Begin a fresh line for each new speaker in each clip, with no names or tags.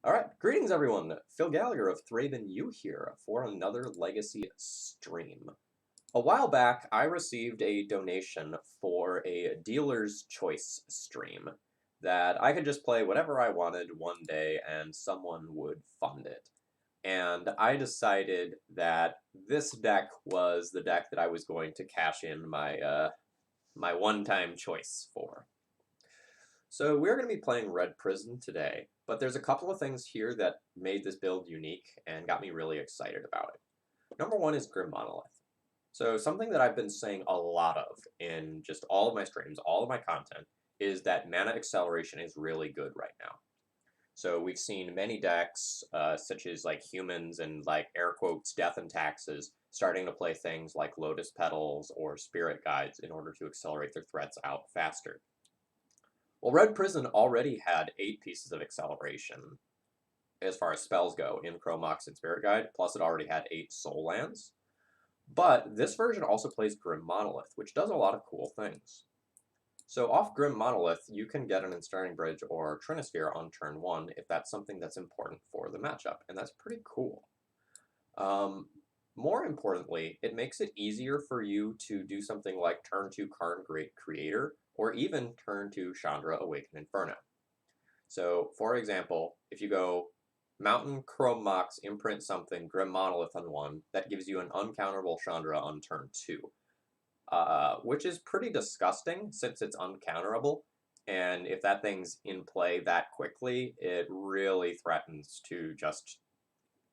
Alright, greetings everyone! Phil Gallagher of ThrabenU here for another Legacy stream. A while back, I received a donation for a dealer's choice stream that I could just play whatever I wanted one day and someone would fund it. And I decided that this deck was the deck that I was going to cash in my one-time choice for. So we're going to be playing Red Prison today, but there's a couple of things here that made this build unique and got me really excited about it. Number one is Grim Monolith. So something that I've been saying a lot of in just all of my streams, all of my content, is that mana acceleration is really good right now. So we've seen many decks, such as like humans and like air quotes death and taxes, starting to play things like Lotus Petals or Spirit Guides in order to accelerate their threats out faster. Well, Red Prison already had 8 pieces of acceleration as far as spells go in Chrome Mox and Spirit Guide, plus it already had 8 soul lands. But this version also plays Grim Monolith, which does a lot of cool things. So off Grim Monolith, you can get an Ensnaring Bridge or Trinisphere on turn 1 if that's something that's important for the matchup, and that's pretty cool. More importantly, it makes it easier for you to do something like turn 2 Karn Great Creator, or even turn 2 Chandra Awaken Inferno. So, for example, if you go Mountain, Chrome Mox, imprint something, Grim Monolith on 1, that gives you an uncounterable Chandra on turn 2. Which is pretty disgusting since it's uncounterable, and if that thing's in play that quickly, it really threatens to just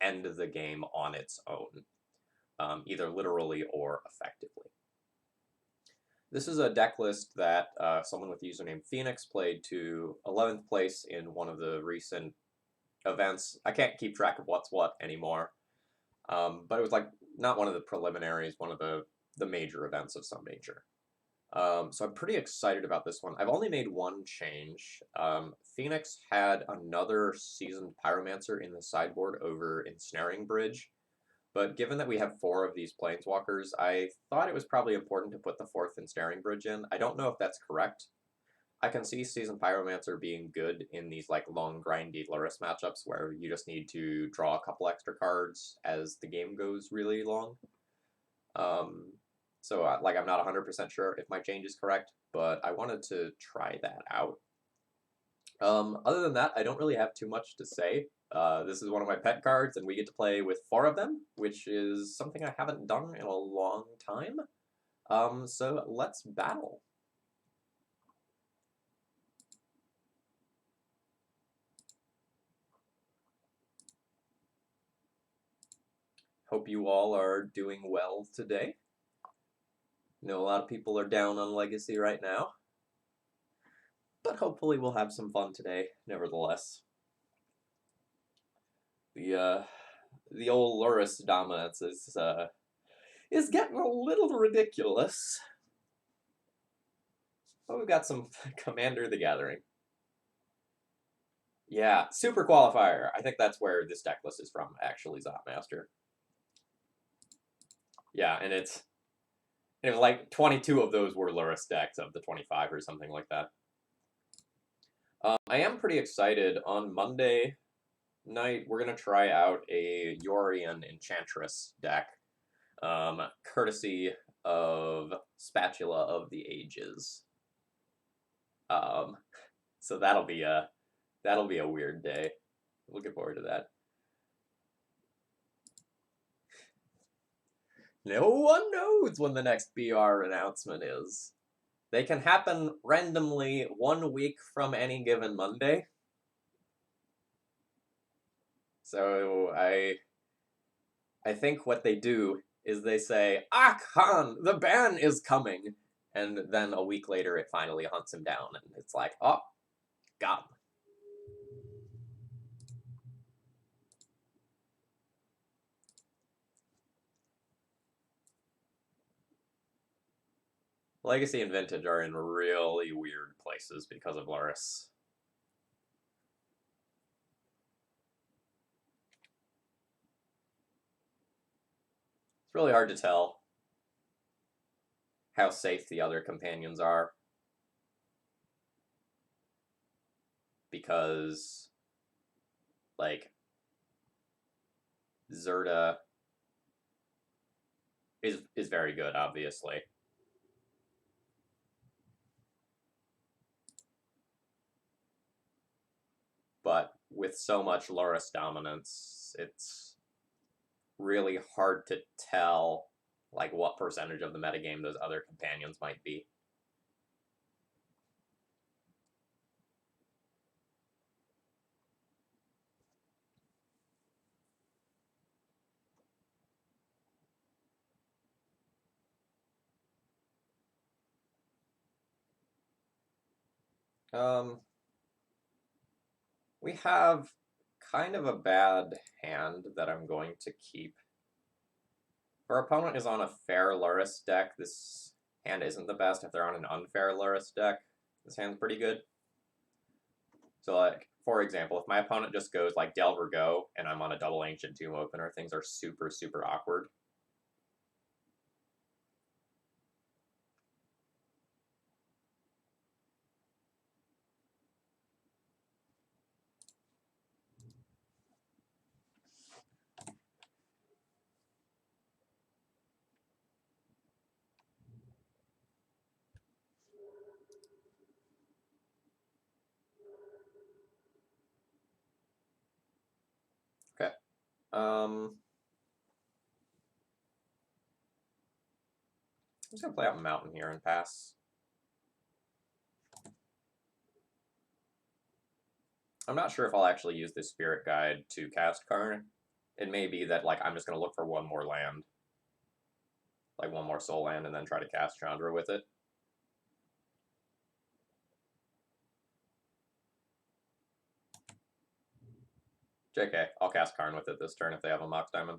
end the game on its own, either literally or effectively. This is a deck list that someone with the username Phoenix played to 11th place in one of the recent events. I can't keep track of what's what anymore, but it was like not one of the preliminaries, one of the major events of some nature. So I'm pretty excited about this one. I've only made one change. Phoenix had another Seasoned Pyromancer in the sideboard over Ensnaring Bridge, but given that we have 4 of these Planeswalkers, I thought it was probably important to put the 4th Ensnaring Bridge in. I don't know if that's correct. I can see Seasoned Pyromancer being good in these like long grindy Lurrus matchups where you just need to draw a couple extra cards as the game goes really long. So like I'm not 100% sure if my change is correct, but I wanted to try that out. Other than that, I don't really have too much to say. This is one of my pet cards, and we get to play with 4 of them, which is something I haven't done in a long time. So let's battle. Hope you all are doing well today. I know a lot of people are down on Legacy right now, but hopefully we'll have some fun today, nevertheless. The old Lurrus dominance is getting a little ridiculous. But we've got some Commander the Gathering. Yeah, Super Qualifier. I think that's where this deck list is from, actually, Zopmaster. Yeah, and it was like 22 of those were Lurrus decks of the 25 or something like that. I am pretty excited. On Monday night, we're going to try out a Yorion Enchantress deck, courtesy of Spatula of the Ages. So that'll be a weird day. Looking forward to that. No one knows when the next BR announcement is. They can happen randomly 1 week from any given Monday. So I think what they do is they say, "Ah, Khan, the ban is coming," and then a week later it finally hunts him down, and it's like, oh, got him. Legacy and Vintage are in really weird places because of Lurrus. It's really hard to tell how safe the other companions are, because like, Zerta is very good, obviously. But with so much Loris dominance, it's really hard to tell like what percentage of the metagame those other companions might be. We have kind of a bad hand that I'm going to keep. If our opponent is on a fair Loris deck, this hand isn't the best. If they're on an unfair Loris deck, this hand's pretty good. So, like, for example, if my opponent just goes like Delver Go and I'm on a double Ancient Tomb opener, things are super, super awkward. Okay. I'm just gonna play out Mountain here and pass. I'm not sure if I'll actually use this Spirit Guide to cast Karn. It may be that like I'm just gonna look for one more land, like one more soul land, and then try to cast Chandra with it. JK, I'll cast Karn with it this turn if they have a Mox Diamond.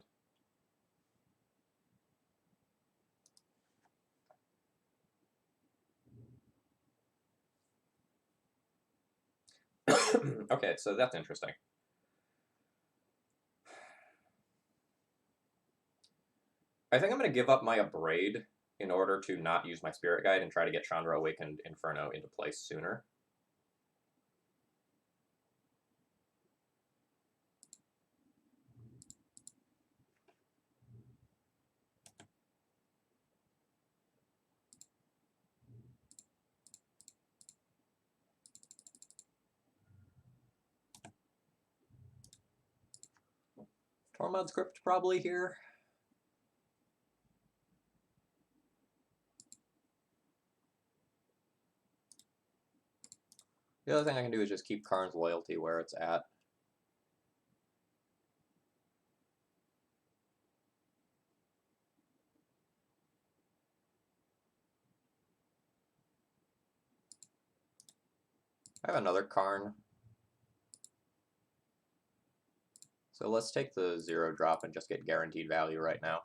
Okay, so that's interesting. I think I'm going to give up my Abrade in order to not use my Spirit Guide and try to get Chandra Awakened Inferno into place sooner. Tormod's Crypt probably here. The other thing I can do is just keep Karn's Loyalty where it's at. I have another Karn. So let's take the 0 drop and just get guaranteed value right now.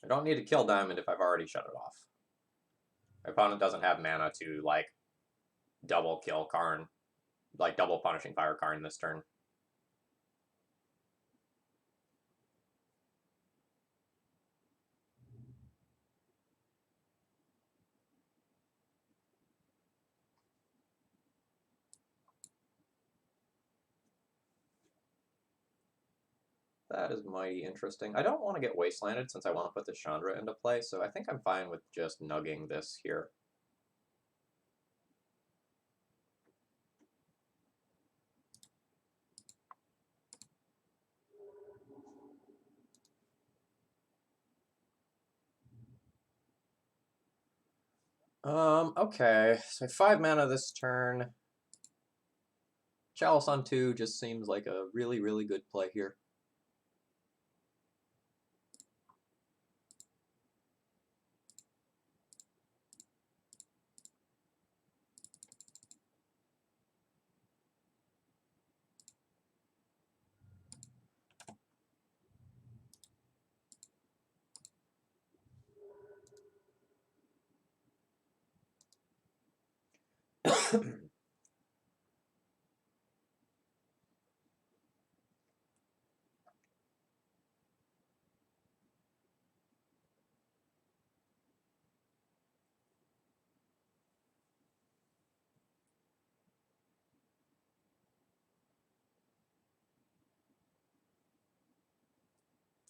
I don't need to kill Diamond if I've already shut it off. My opponent doesn't have mana to, like, double kill Karn. Like, double Punishing Fire Karn this turn. That is mighty interesting. I don't want to get Wastelanded since I want to put the Chandra into play, so I think I'm fine with just nugging this here. Okay, so 5 mana this turn. Chalice on 2 just seems like a really, really good play here.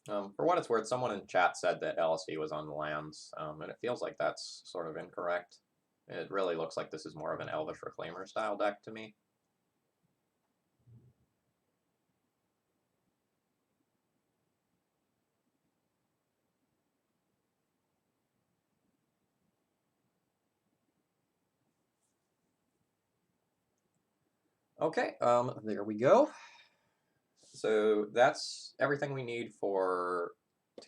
For what it's worth, someone in chat said that LSD was on the lands, and it feels like that's sort of incorrect. It really looks like this is more of an Elvish Reclaimer style deck to me. Okay, there we go. So that's everything we need to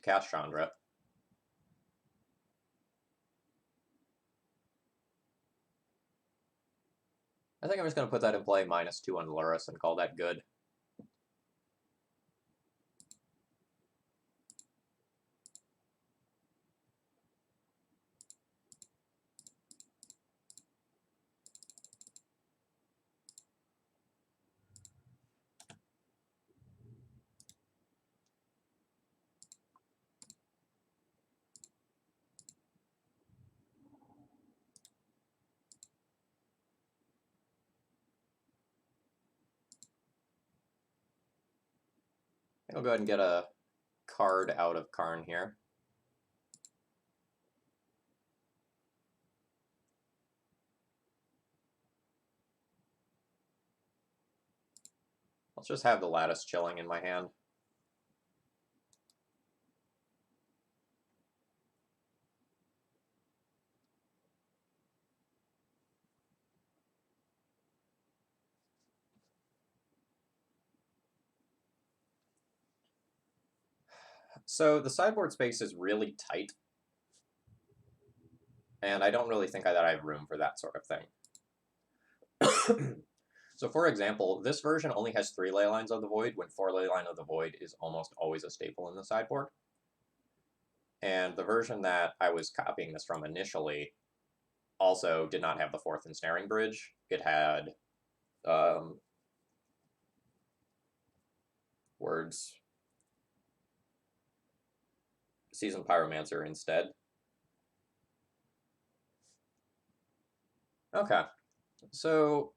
cast Chandra. I think I'm just going to put that in play, -2 on Luris, and call that good. I'll go ahead and get a card out of Karn here. Let's just have the Lattice chilling in my hand. So the sideboard space is really tight, and I don't really think that I have room for that sort of thing. So for example, this version only has 3 Leylines of the Void, when 4 Leyline of the Void is almost always a staple in the sideboard. And the version that I was copying this from initially also did not have the 4th Ensnaring Bridge. It had Seasoned Pyromancer instead. Okay, so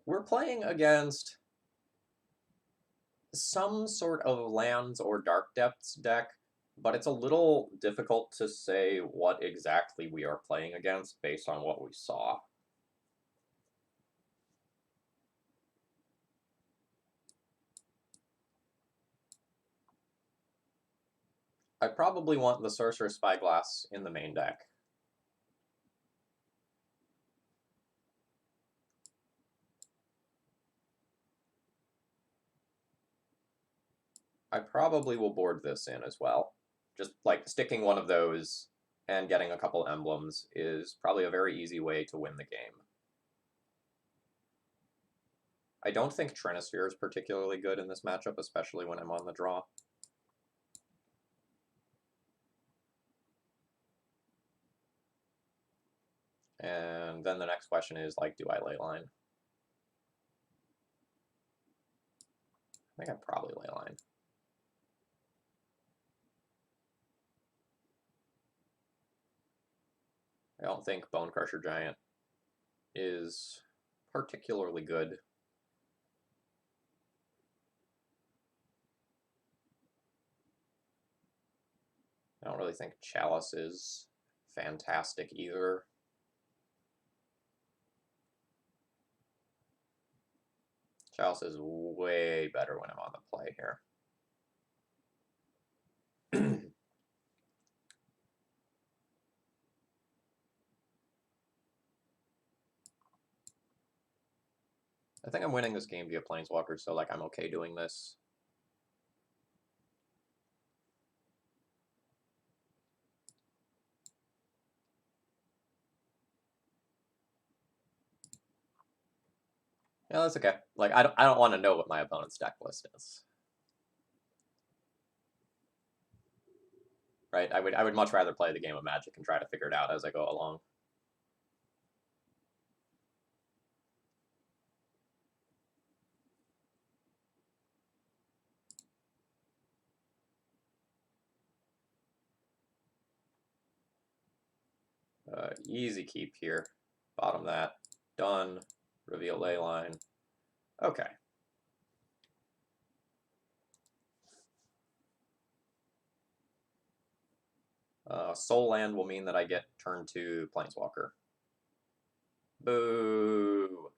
we're playing against some sort of lands or dark depths deck, but it's a little difficult to say what exactly we are playing against based on what we saw. I probably want the Sorcerer's Spyglass in the main deck. I probably will board this in as well. Just like sticking one of those and getting a couple emblems is probably a very easy way to win the game. I don't think Trinisphere is particularly good in this matchup, especially when I'm on the draw. And then the next question is, like, do I Leyline? I think I probably Leyline. I don't think Bone Crusher Giant is particularly good. I don't really think Chalice is fantastic either. Chalice is way better when I'm on the play here. I think I'm winning this game via Planeswalker, so like I'm okay doing this. Yeah, that's okay. Like I don't want to know what my opponent's deck list is. Right? I would much rather play the game of Magic and try to figure it out as I go along. Easy keep here. Bottom that. Done. Reveal Leyline. Okay. Soul Land will mean that I get turn 2 Planeswalker. Boo!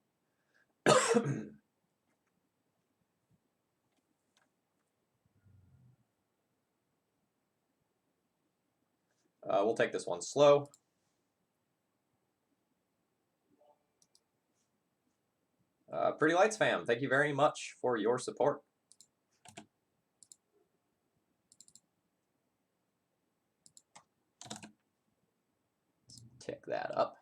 We'll take this one slow. Pretty Lights fam, thank you very much for your support. Let's tick that up.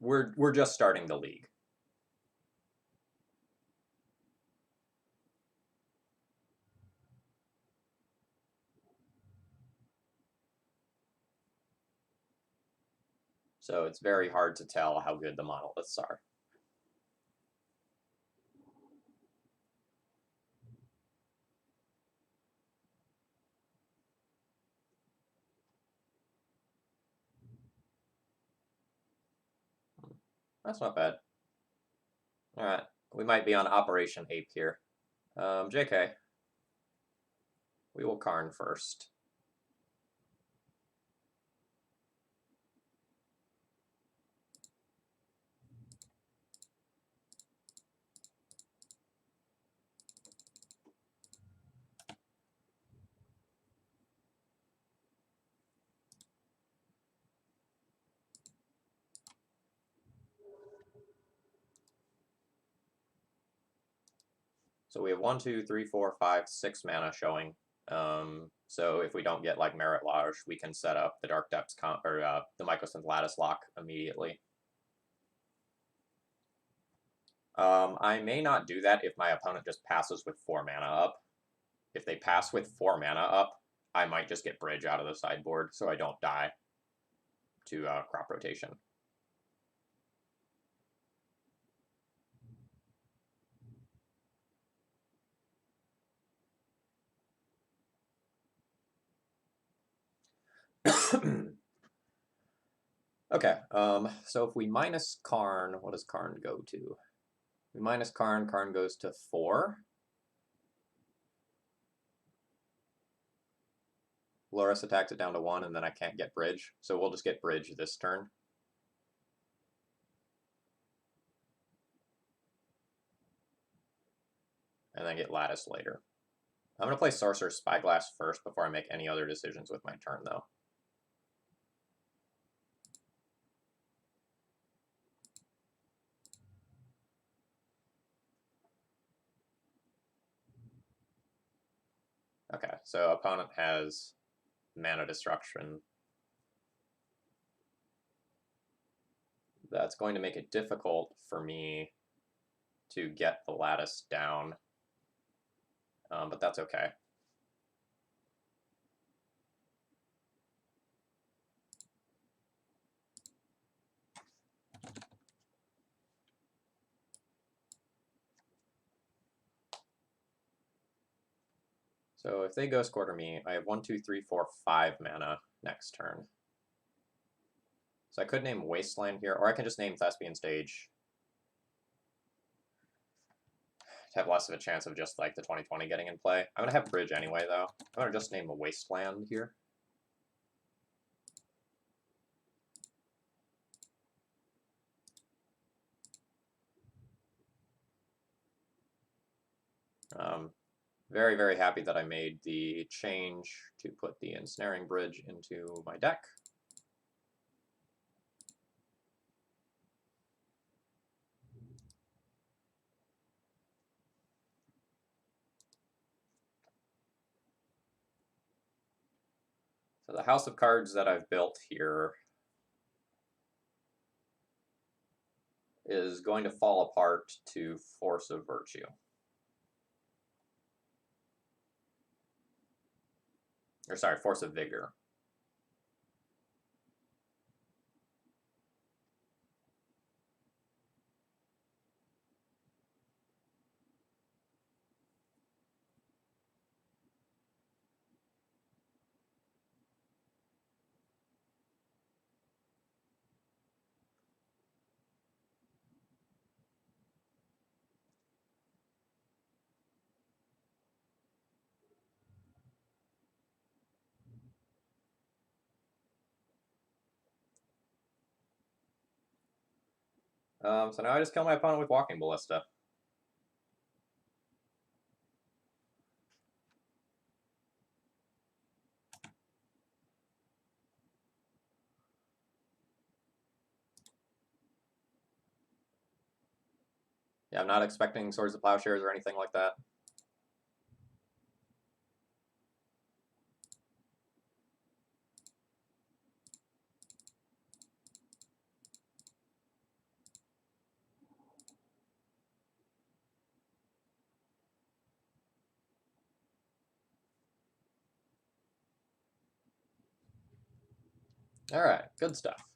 We're just starting the league. So it's very hard to tell how good the monoliths are. That's not bad. Alright, we might be on Operation Ape here. JK. We will Karn first. So we have 1, 2, 3, 4, 5, 6 mana showing. So if we don't get like Merit Lodge, we can set up the Dark Depths the Mycosynth Lattice Lock immediately. I may not do that if my opponent just passes with 4 mana up. If they pass with 4 mana up, I might just get Bridge out of the sideboard so I don't die to crop rotation. Okay, so if we minus Karn, what does Karn go to? We minus Karn, Karn goes to 4. Loris attacks it down to 1, and then I can't get Bridge, so we'll just get Bridge this turn. And then get Lattice later. I'm going to play Sorcerer's Spyglass first before I make any other decisions with my turn, though. Okay, so opponent has Mana Destruction. That's going to make it difficult for me to get the Lattice down, but that's okay. So if they Ghost Quarter me, I have 1, 2, 3, 4, 5 mana next turn. So I could name Wasteland here, or I can just name Thespian Stage to have less of a chance of just like the 2020 getting in play. I'm gonna have Bridge anyway, though. I'm gonna just name a Wasteland here. Very, very happy that I made the change to put the Ensnaring Bridge into my deck. So the house of cards that I've built here is going to fall apart to Force of Virtue. Or sorry, Force of Vigor. So now I just kill my opponent with Walking Ballista. Yeah, I'm not expecting Swords of Plowshares or anything like that. Alright, good stuff.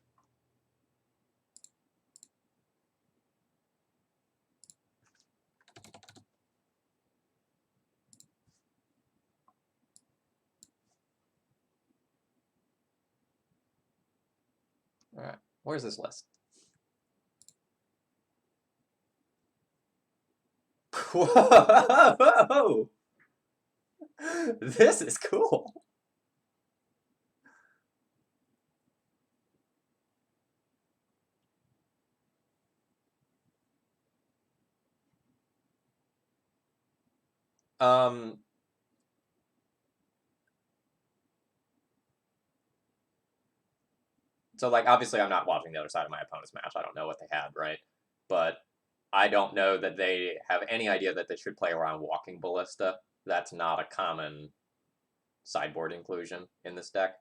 Alright, where's this list? Whoa! This is cool! Um, so, like, obviously I'm not watching the other side of my opponent's match. I don't know what they had, right? But I don't know that they have any idea that they should play around Walking Ballista. That's not a common sideboard inclusion in this deck.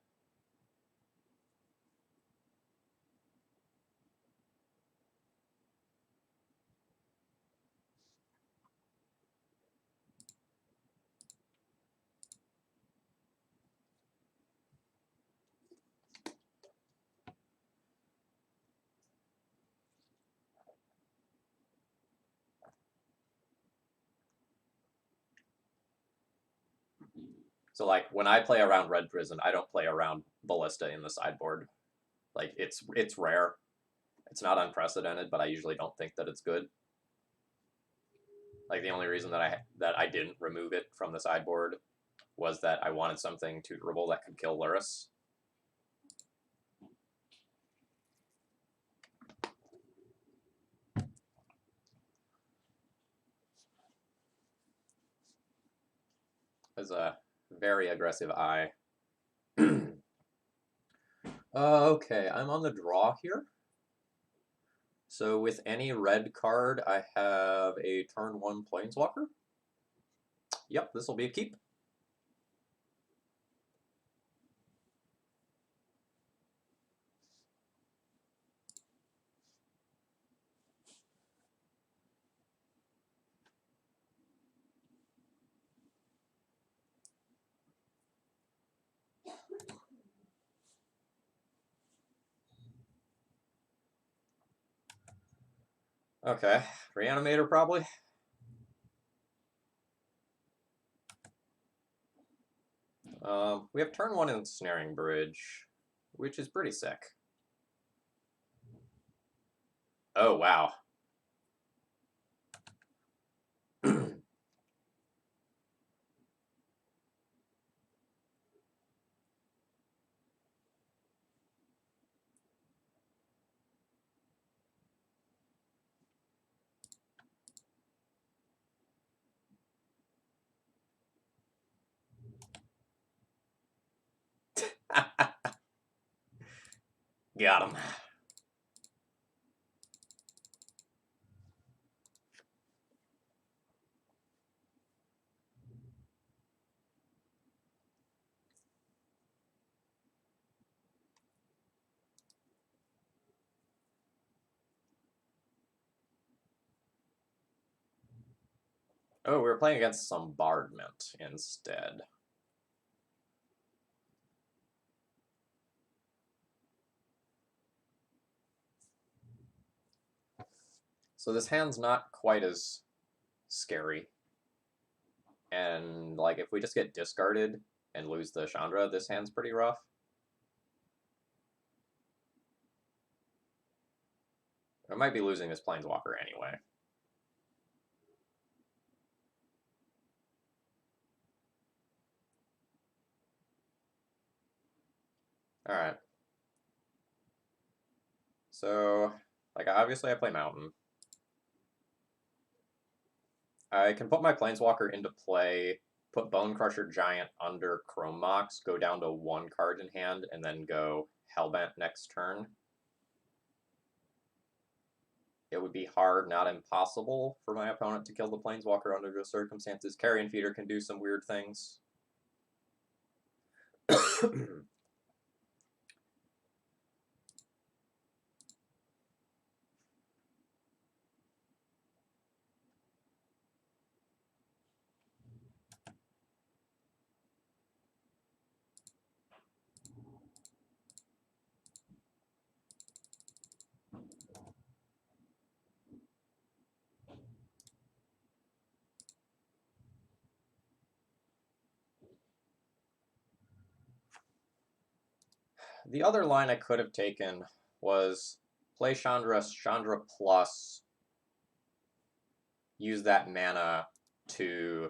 So, like, when I play around Red Prison, I don't play around Ballista in the sideboard. Like, it's rare. It's not unprecedented, but I usually don't think that it's good. Like, the only reason that I didn't remove it from the sideboard was that I wanted something tutorable that could kill Luris. As a very aggressive eye. Okay, I'm on the draw here. So with any red card, I have a turn 1 Planeswalker. Yep, this will be a keep. Okay, Reanimator probably. We have turn 1 Ensnaring Bridge, which is pretty sick. Oh, wow. Got him. Oh, we were playing against some Bombardment instead. So this hand's not quite as scary. And, like, if we just get discarded and lose the Chandra, this hand's pretty rough. I might be losing this Planeswalker anyway. Alright. So, Like, obviously I play Mountain. I can put my Planeswalker into play, put Bone Crusher Giant under Chrome Mox, go down to 1 card in hand, and then go Hellbent next turn. It would be hard, not impossible, for my opponent to kill the Planeswalker under those circumstances. Carrion Feeder can do some weird things. The other line I could have taken was play Chandra, Chandra plus, use that mana to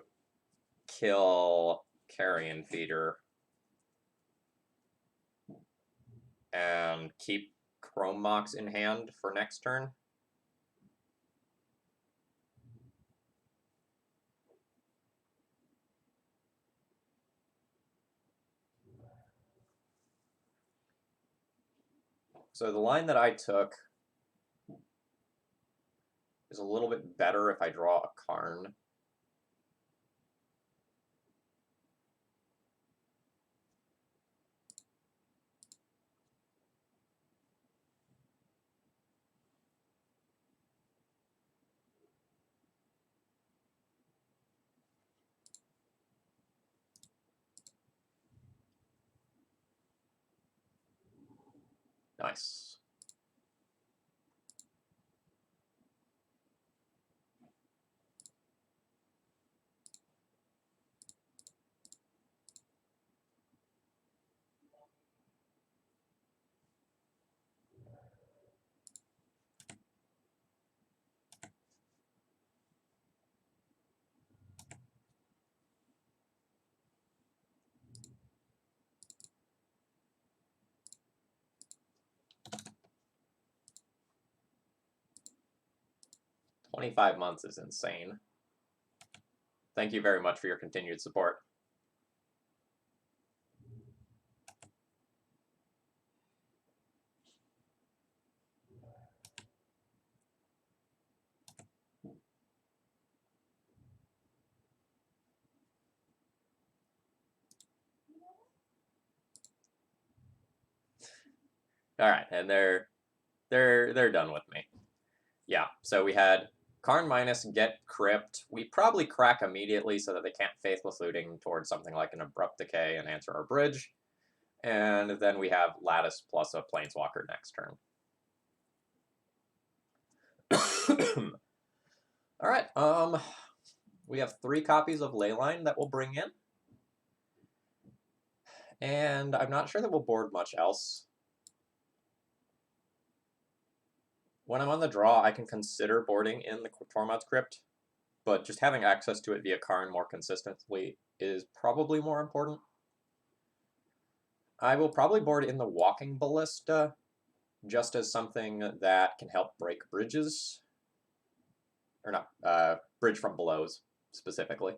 kill Carrion Feeder, and keep Chrome Mox in hand for next turn. So the line that I took is a little bit better if I draw a Karn. Nice. $25 months is insane. Thank you very much for your continued support. All right, and they're done with me. Yeah, so we had Karn minus, get Crypt. We probably crack immediately so that they can't Faithless Looting towards something like an Abrupt Decay and answer our bridge. And then we have Lattice plus a Planeswalker next turn. All right, we have 3 copies of Leyline that we'll bring in. And I'm not sure that we'll board much else. When I'm on the draw, I can consider boarding in the Tormod's Crypt, but just having access to it via Karn more consistently is probably more important. I will probably board in the Walking Ballista, just as something that can help break bridges. Or not, bridge from belows, specifically.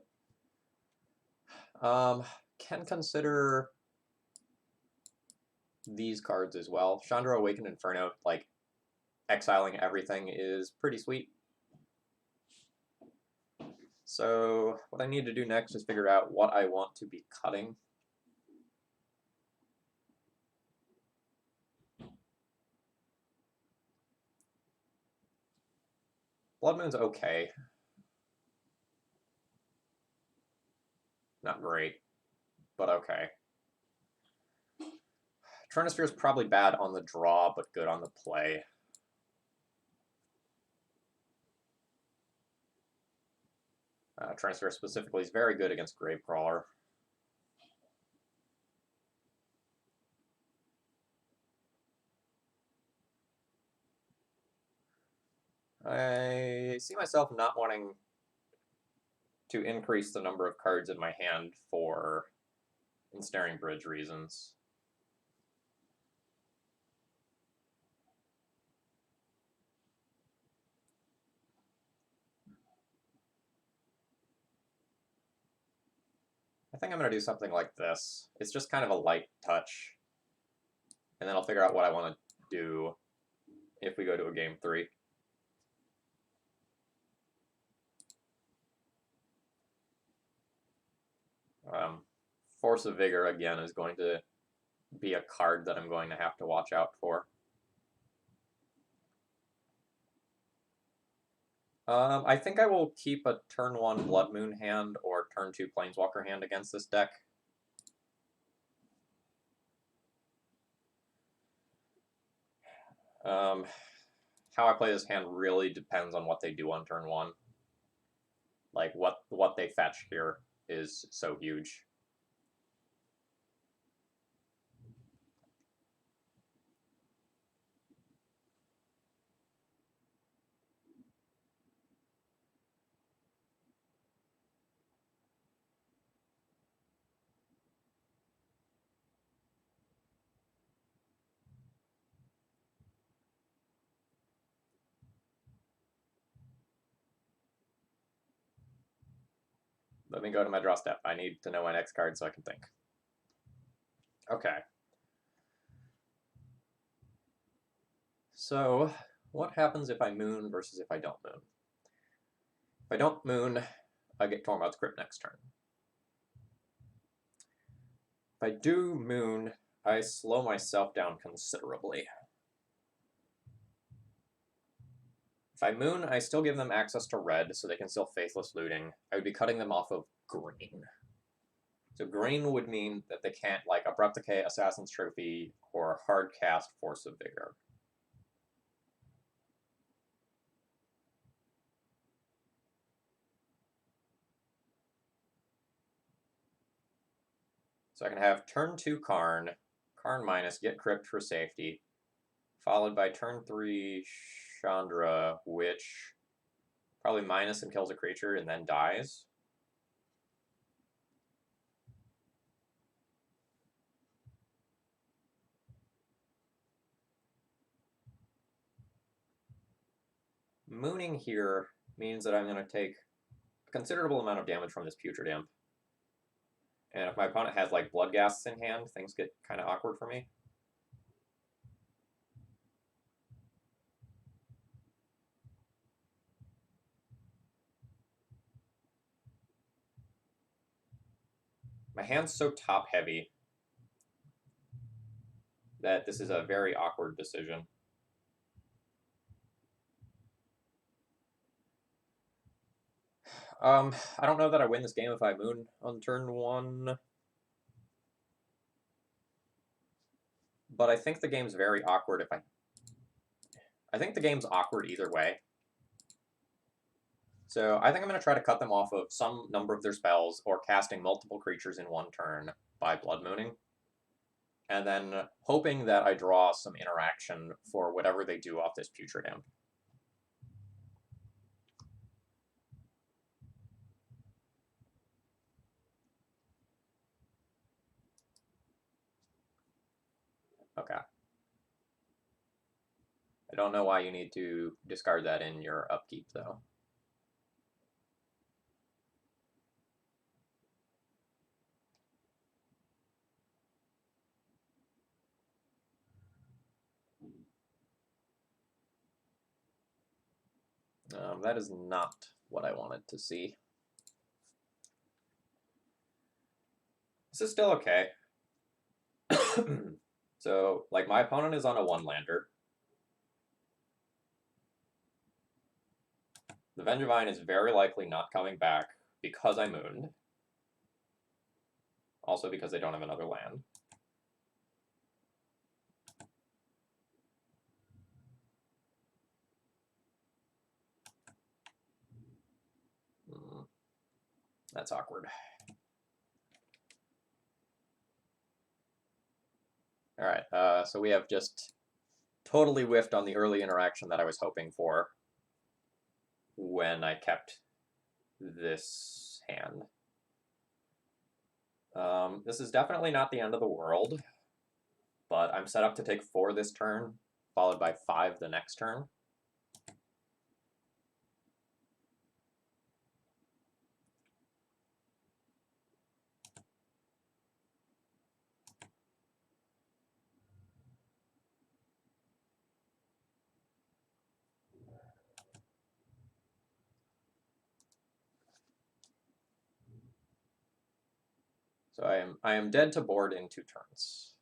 Can consider these cards as well. Chandra, Awakened Inferno, like, exiling everything is pretty sweet. So what I need to do next is figure out what I want to be cutting. Blood Moon's okay. Not great, but okay. Tronosphere is probably bad on the draw, but good on the play. Tronosphere specifically is very good against Gravecrawler. I see myself not wanting to increase the number of cards in my hand for ensnaring bridge reasons. I think I'm going to do something like this. It's just kind of a light touch. And then I'll figure out what I want to do if we go to a game 3. Force of Vigor, again, is going to be a card that I'm going to have to watch out for. I think I will keep a turn 1 Blood Moon hand or turn 2 Planeswalker hand against this deck. How I play this hand really depends on what they do on turn 1. Like, what they fetch here is so huge. Let me go to my draw step. I need to know my next card so I can think. Okay. So, what happens if I moon versus if I don't moon? If I don't moon, I get Tormod's Crypt next turn. If I do moon, I slow myself down considerably. If I moon, I still give them access to red, so they can still Faithless Looting. I would be cutting them off of green. So green would mean that they can't, like, Abrupt Decay, Assassin's Trophy, or hard cast Force of Vigor. So I can have turn 2 Karn, Karn minus, get Crypt for safety, followed by turn 3 Chandra, which probably minus and kills a creature and then dies. Mooning here means that I'm going to take a considerable amount of damage from this Putrid Imp. And if my opponent has, like, Bloodghasts in hand, things get kind of awkward for me. My hand's so top-heavy that this is a very awkward decision. I don't know that I win this game if I moon on turn 1. But I think the game's very awkward if I think the game's awkward either way. So I think I'm going to try to cut them off of some number of their spells or casting multiple creatures in one turn by Blood Mooning. And then hoping that I draw some interaction for whatever they do off this Putrid Imp. Okay. I don't know why you need to discard that in your upkeep, though. That is not what I wanted to see. This is still okay. So, like, my opponent is on a 1-lander. The Vengevine is very likely not coming back because I mooned. Also because they don't have another land. That's awkward. Alright, so we have just totally whiffed on the early interaction that I was hoping for when I kept this hand. This is definitely not the end of the world, but I'm set up to take 4 this turn, followed by 5 the next turn. So I am dead to board in 2 turns.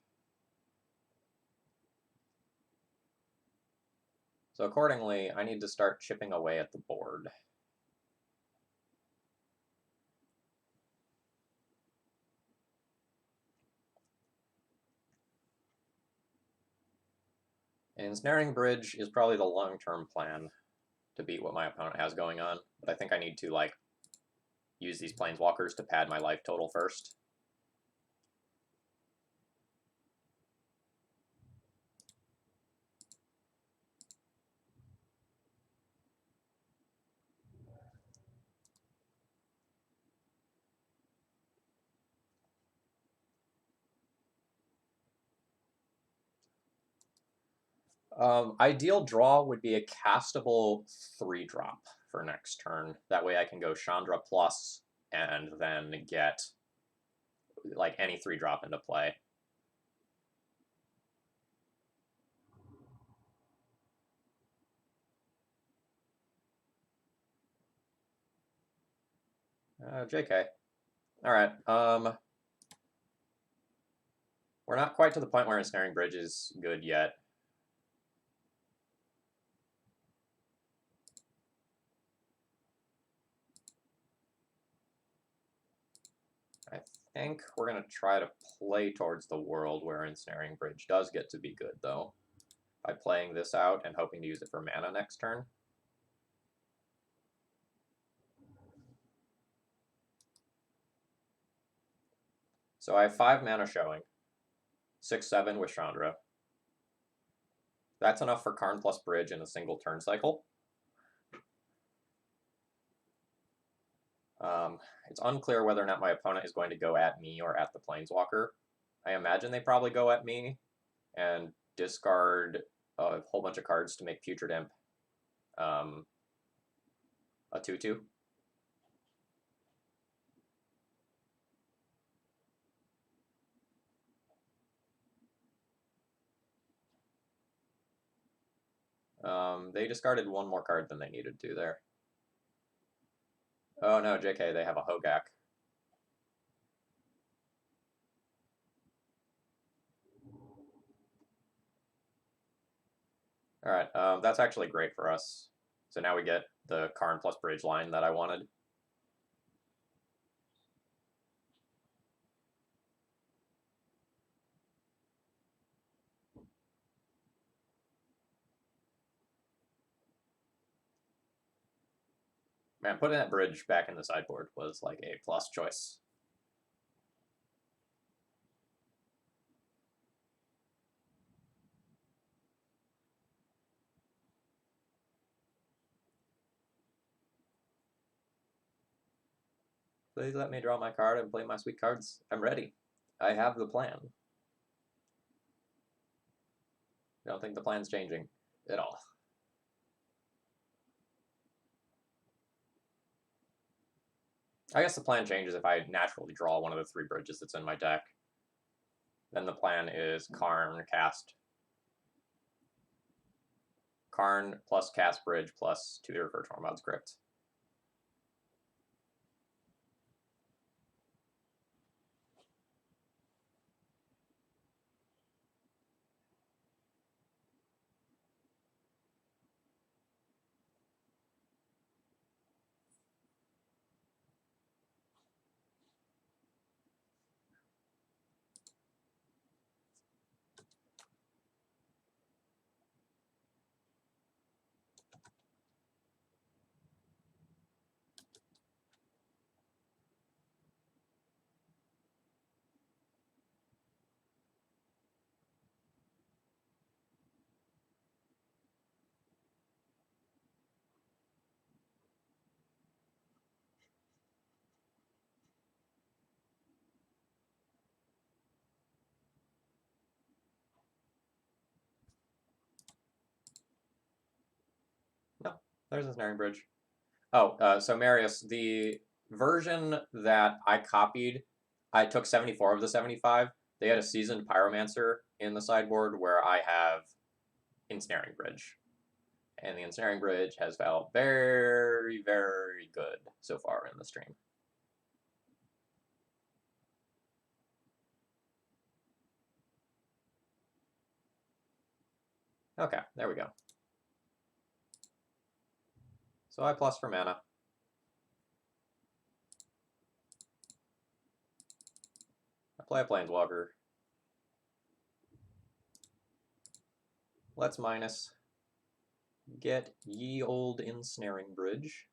So accordingly, I need to start chipping away at the board. And Ensnaring Bridge is probably the long-term plan to beat what my opponent has going on, but I think I need to, like, use these Planeswalkers to pad my life total first. Ideal draw would be a castable 3-drop for next turn. That way I can go Chandra plus and then get like any 3-drop into play. JK. Alright, we're not quite to the point where Ensnaring Bridge is good yet. I think we're going to try to play towards the world where Ensnaring Bridge does get to be good, though, by playing this out and hoping to use it for mana next turn. So I have 5 mana showing, 6/7 with Chandra. That's enough for Karn plus Bridge in a single turn cycle. It's unclear whether or not my opponent is going to go at me or at the Planeswalker. I imagine they probably go at me and discard a whole bunch of cards to make Putrid Imp a 2/2. They discarded 1 more card than they needed to there. Oh no, JK, they have a Hogak. Alright, that's actually great for us. So now we get the Karn plus Bridge line that I wanted. Man, putting that bridge back in the sideboard was like a plus choice. Please let me draw my card and play my sweet cards. I'm ready. I have the plan. I don't think the plan's changing at all. I guess the plan changes if I naturally draw one of the 3 bridges that's in my deck. Then the plan is Karn cast. Karn plus cast bridge plus tutor for Tormod's Crypt. No, there's a Snaring Bridge. Oh, so Marius, the version that I copied, I took 74 of the 75. They had a Seasoned Pyromancer in the sideboard where I have Ensnaring Bridge. And the Ensnaring Bridge has felt very, very good so far in the stream. Okay, there we go. So I plus for mana. I play a Planeswalker. Let's minus. Get ye old ensnaring bridge.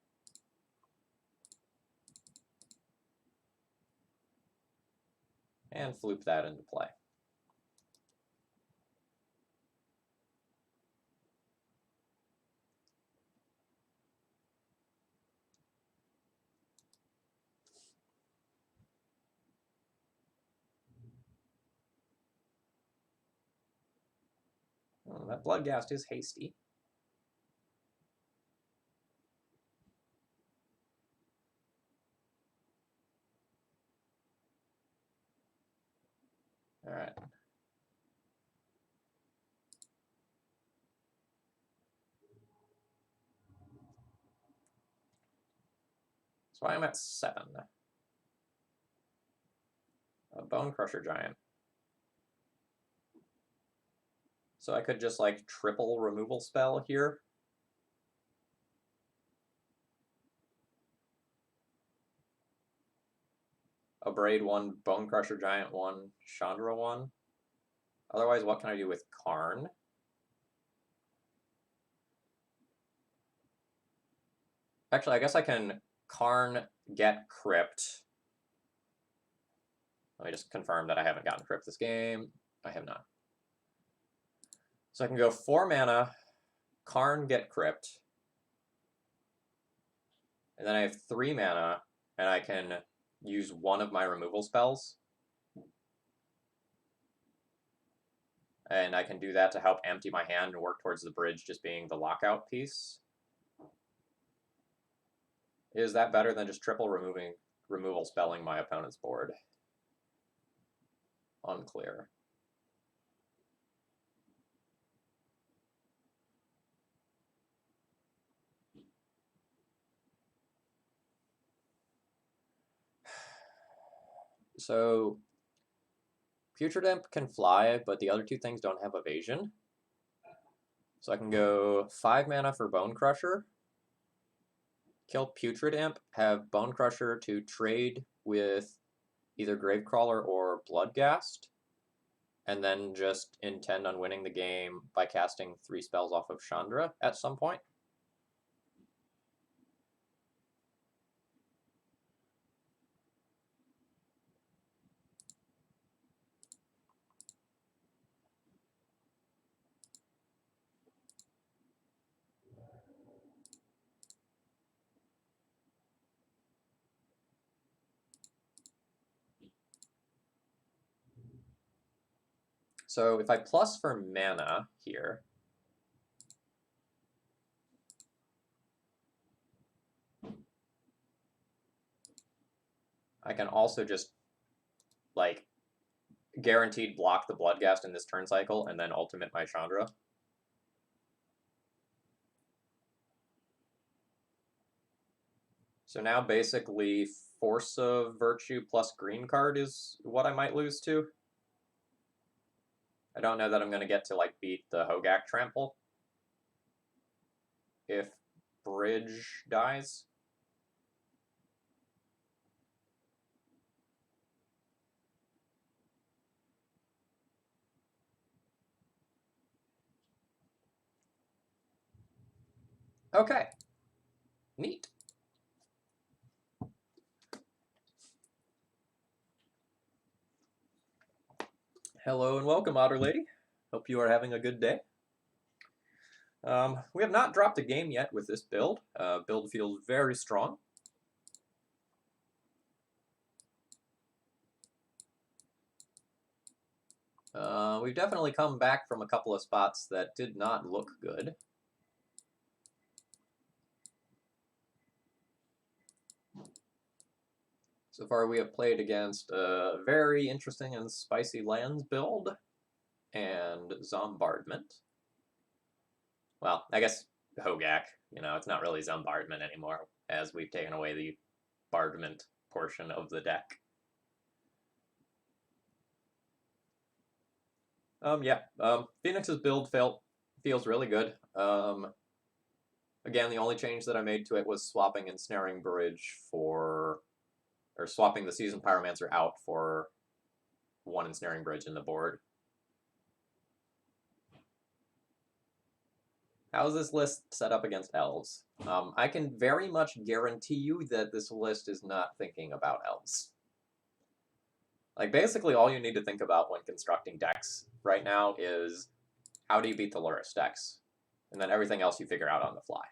And floop that into play. Oh, that Bloodghast is hasty. Alright. So I'm at 7. A Bone Crusher Giant. So I could just, like, triple removal spell here. Abrade 1, Bone Crusher Giant 1, Chandra 1. Otherwise, what can I do with Karn? Actually, I guess I can Karn get Crypt. Let me just confirm that I haven't gotten Crypt this game. I have not. So I can go 4 mana, Karn get Crypt, and then I have 3 mana, and I can use one of my removal spells. And I can do that to help empty my hand and work towards the bridge just being the lockout piece. Is that better than just triple removal spelling my opponent's board? Unclear. So Putrid Imp can fly, but the other two things don't have evasion. So I can go 5 mana for Bone Crusher, kill Putrid Imp, have Bone Crusher to trade with either Gravecrawler or Bloodghast, and then just intend on winning the game by casting 3 spells off of Chandra at some point. So if I plus for mana here, I can also just, like, guaranteed block the Bloodghast in this turn cycle and then ultimate my Chandra. So now basically Force of Virtue plus green card is what I might lose to. I don't know that I'm going to get to, like, beat the Hogak Trample if Bridge dies. Okay. Neat. Hello and welcome, Otter Lady. Hope you are having a good day. We have not dropped a game yet with this build. Build feels very strong. We've definitely come back from a couple of spots that did not look good. So far we have played against a very interesting and spicy lands build and Zombardment. Well, I guess Hogak, it's not really Zombardment anymore, as we've taken away the Bardment portion of the deck. Phoenix's build felt Feels really good. Again, the only change that I made to it was swapping Ensnaring Bridge for, or swapping the Seasoned Pyromancer out for one Ensnaring Bridge in the board. How is this list set up against elves? I can very much guarantee you that this list is not thinking about elves. Like, basically all you need to think about when constructing decks right now is how do you beat the Lurrus decks? And then everything else you figure out on the fly.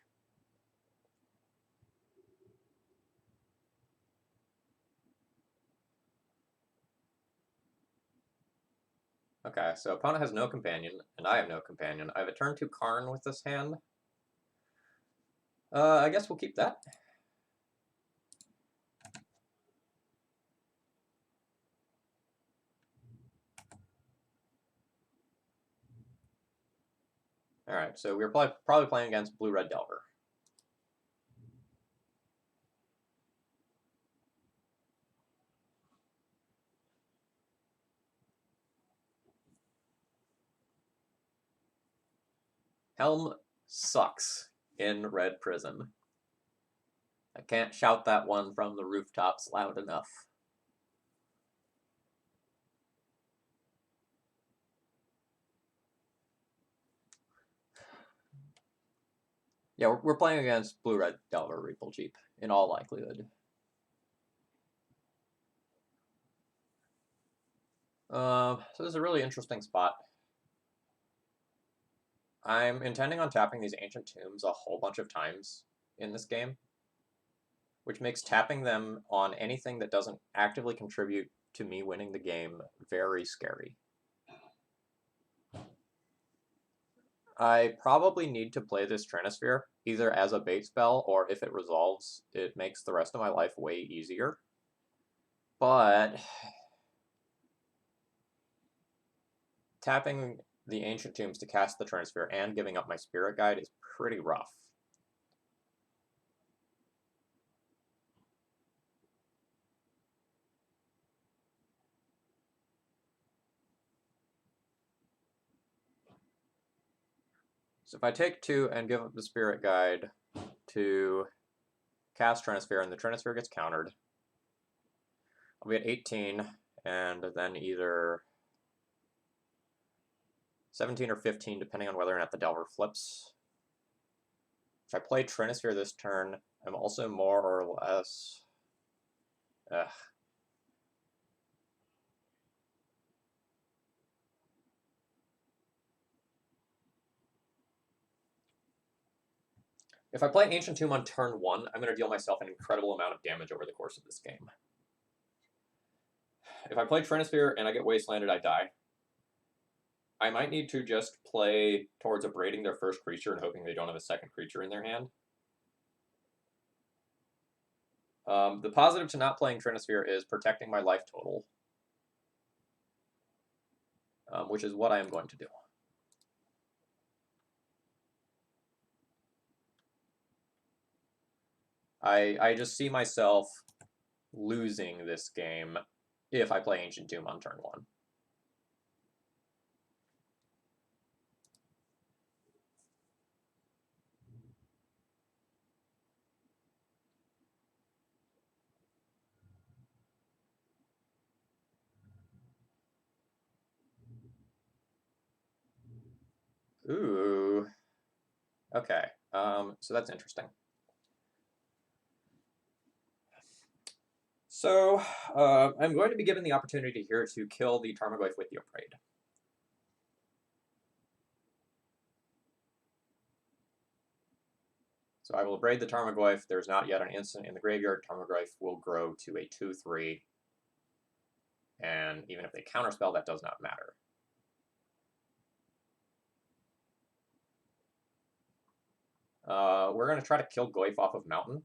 Okay, so opponent has no companion, and I have no companion. I have a turn 2 Karn with this hand. I guess we'll keep that. Alright, so we're probably playing against Blue-Red Delver. Helm sucks in Red Prison. I can't shout that one from the rooftops loud enough. Yeah, we're playing against Blue-Red Delver Reapal Jeep, in all likelihood. So this is a really interesting spot. I'm intending on tapping these Ancient Tombs a whole bunch of times in this game, which makes tapping them on anything that doesn't actively contribute to me winning the game very scary. I probably need to play this Trinisphere, either as a bait spell, or if it resolves, it makes the rest of my life way easier. But tapping the Ancient Tombs to cast the Trinisphere and giving up my Spirit Guide is pretty rough. So if I take 2 and give up the Spirit Guide to cast Trinisphere, and the Trinisphere gets countered, I'll be at 18, and then either 17 or 15, depending on whether or not the Delver flips. If I play Trinisphere this turn, I'm also more or less... If I play Ancient Tomb on turn 1, I'm going to deal myself an incredible amount of damage over the course of this game. If I play Trinisphere and I get Wastelanded, I die. I might need to just play towards abrading their first creature and hoping they don't have a second creature in their hand. The positive to not playing Trinisphere is protecting my life total, which is what I am going to do. I just see myself losing this game if I play Ancient Tomb on turn 1. Ooh. Okay. So that's interesting. So, I'm going to be given the opportunity here to kill the Tarmogoyf with the Abrade. So I will Abrade the Tarmogoyf. There's not yet an instant in the graveyard. Tarmogoyf will grow to a 2/3. And even if they counterspell, that does not matter. We're going to try to kill Goyf off of Mountain.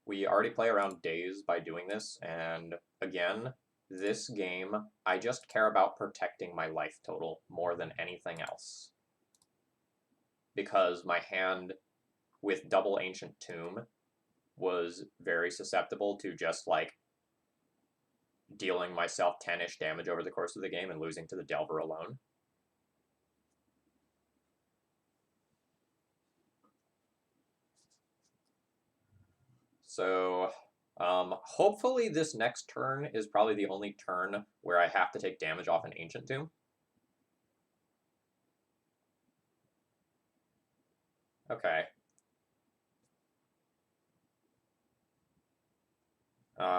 We already play around Daze by doing this, and again, this game, I just care about protecting my life total more than anything else. Because my hand with double Ancient Tomb was very susceptible to just, like, dealing myself 10-ish damage over the course of the game and losing to the Delver alone. So, hopefully this next turn is probably the only turn where I have to take damage off an Ancient Tomb. Okay.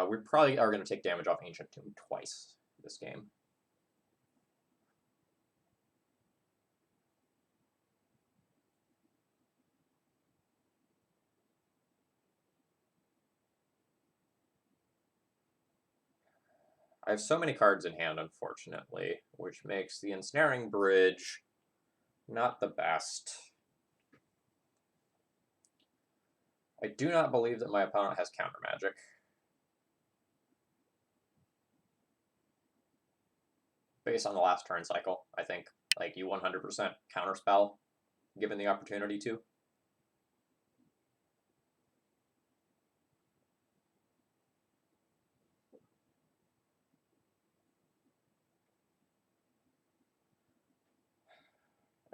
We probably are going to take damage off Ancient Tomb twice this game. I have so many cards in hand, unfortunately, which makes the Ensnaring Bridge not the best. I do not believe that my opponent has counter magic. Based on the last turn cycle, I think like you 100% counterspell given the opportunity to.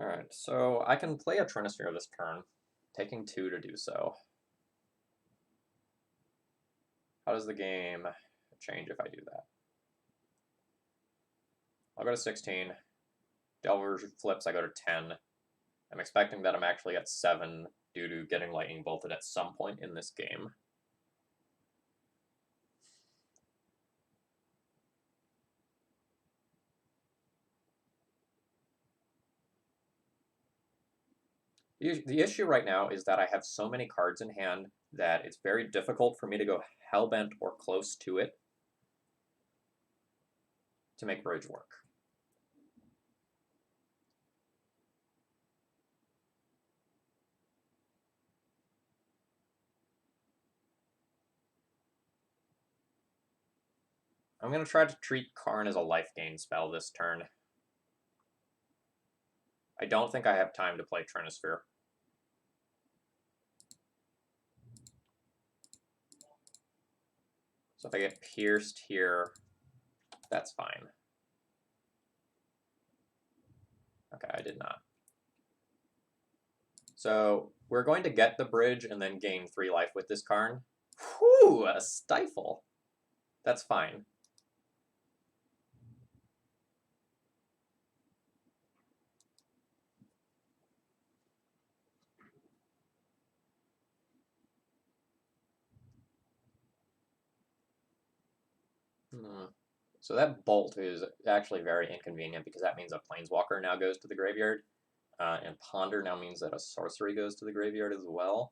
Alright, so I can play a Trinisphere this turn, taking 2 to do so. How does the game change if I do that? I'll go to 16. Delver flips, I go to 10. I'm expecting that I'm actually at 7 due to getting lightning bolted at some point in this game. The issue right now is that I have so many cards in hand that it's very difficult for me to go Hellbent or close to it to make Bridge work. I'm going to try to treat Karn as a life gain spell this turn. I don't think I have time to play Trinisphere. So if I get pierced here, that's fine. Okay, I did not. So we're going to get the bridge and then gain 3 life with this Karn. Whew, a Stifle. That's fine. So that bolt is actually very inconvenient because that means a Planeswalker now goes to the graveyard. And Ponder now means that a sorcery goes to the graveyard as well.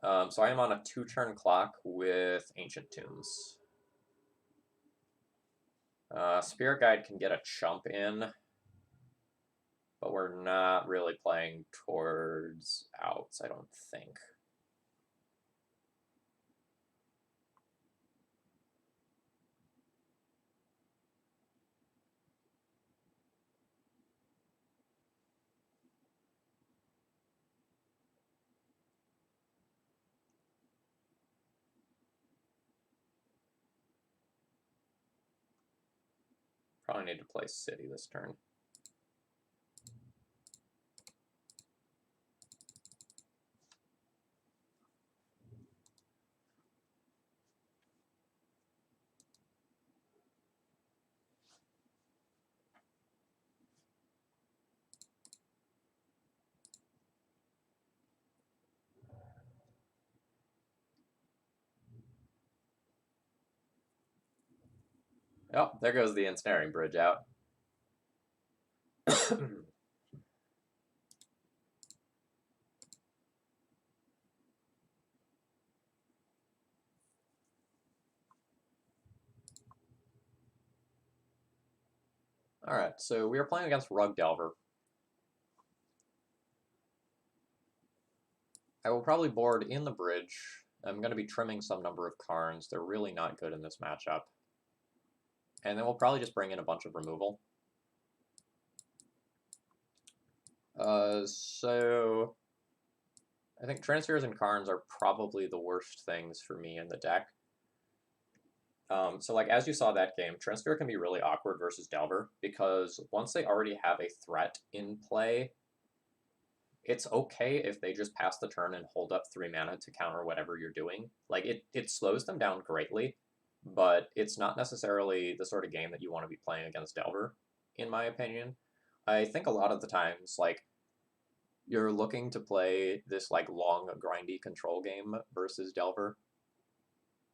So I am on a 2-turn clock with Ancient Tombs. Spirit Guide can get a chump in, but we're not really playing towards outs, I don't think. Probably need to play City this turn. Oh, there goes the Ensnaring Bridge out. Alright, so we are playing against Rug Delver. I will probably board in the bridge. I'm going to be trimming some number of Karns. They're really not good in this matchup. And then we'll probably just bring in a bunch of removal. So I think Transfers and Karns are probably the worst things for me in the deck. So like as you saw that game, Transfer can be really awkward versus Delver because once they already have a threat in play, It's okay if they just pass the turn and hold up 3 mana to counter whatever you're doing. Like, it slows them down greatly, but it's not necessarily the sort of game that you want to be playing against Delver, in my opinion. I think a lot of the times, like, you're looking to play this, like, long, grindy control game versus Delver,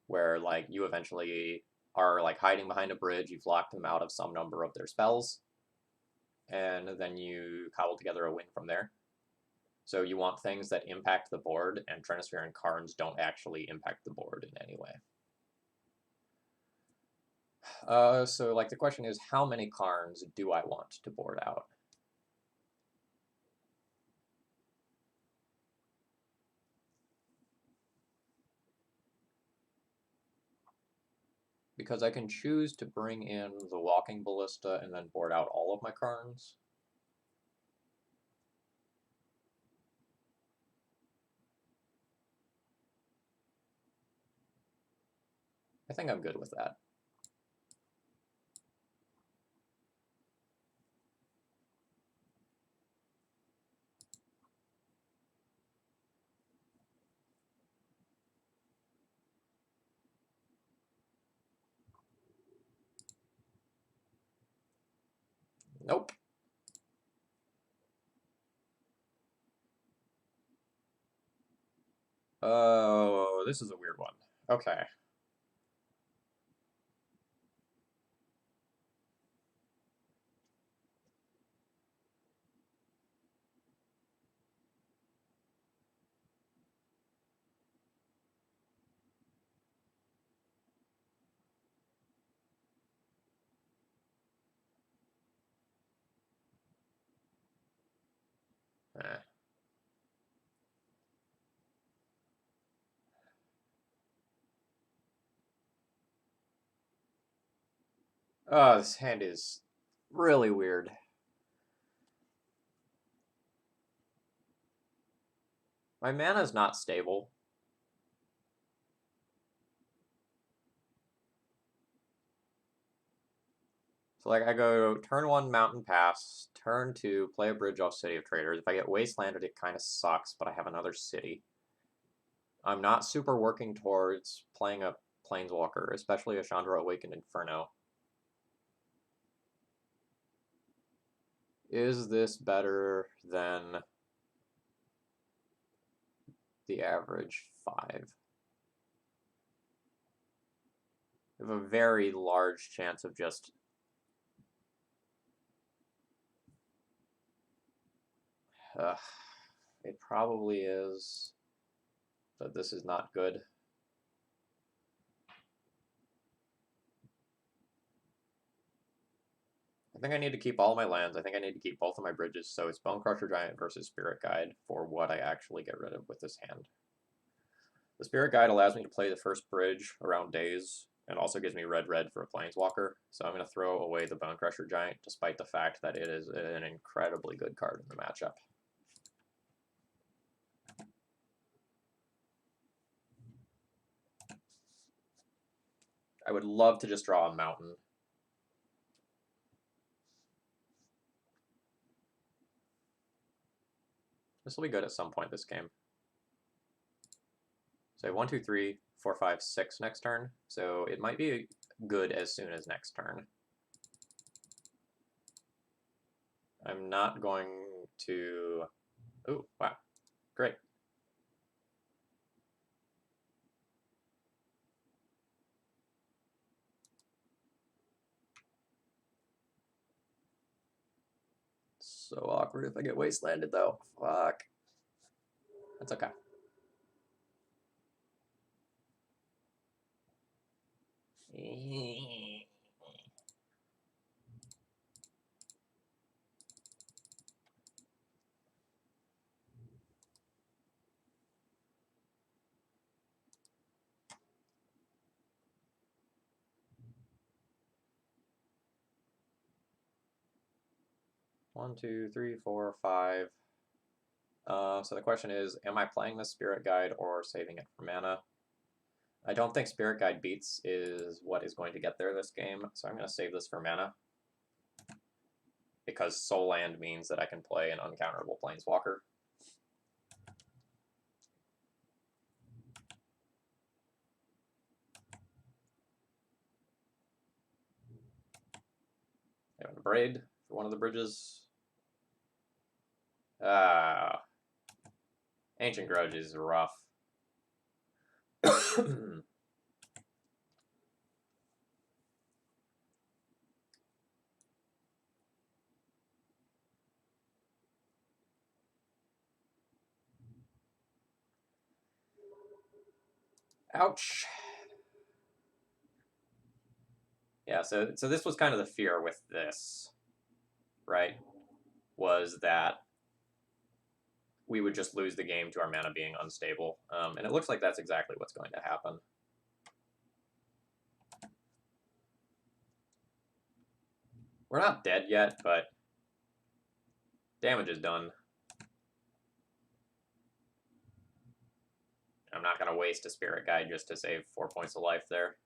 where, like, you eventually are, like, hiding behind a bridge, you've locked them out of some number of their spells, and then you cobble together a win from there. So you want things that impact the board, and Trinisphere and Karns don't actually impact the board in any way. So like the question is, how many Karns do I want to board out? Because I can choose to bring in the Walking Ballista and then board out all of my Karns. I think I'm good with that. Nope. Oh, this is a weird one. Okay. Eh. Oh, this hand is really weird. My mana is not stable. So like I go turn 1 Mountain Pass, turn 2 play a bridge off City of Traders. If I get Wastelanded, it kind of sucks, but I have another city. I'm not super working towards playing a Planeswalker, especially a Chandra Awakened Inferno. Is this better than the average 5? I have a very large chance of just... it probably is, but this is not good. I think I need to keep all my lands. I think I need to keep both of my bridges, so it's Bonecrusher Giant versus Spirit Guide for what I actually get rid of with this hand. The Spirit Guide allows me to play the first bridge around days, and also gives me red-red for a Planeswalker, so I'm going to throw away the Bonecrusher Giant, despite the fact that it is an incredibly good card in the matchup. I would love to just draw a mountain. This will be good at some point this game. So 1, 2, 3, 4, 5, 6 next turn. So it might be good as soon as next turn. I'm not going to... Oh, wow. Great. So awkward if I get wastelanded, though. Fuck. That's okay. One, two, three, four, five. So the question is, am I playing the Spirit Guide or saving it for mana? I don't think Spirit Guide beats is what is going to get there this game, so I'm going to save this for mana. Because Soul Land means that I can play an uncounterable Planeswalker. braid for one of the bridges. Ah, Ancient Grudge is rough. Ouch. Yeah, so this was kind of the fear with this, right? Was that we would just lose the game to our mana being unstable. And it looks like that's exactly what's going to happen. We're not dead yet, but damage is done. I'm not going to waste a Spirit Guide just to save 4 points of life there.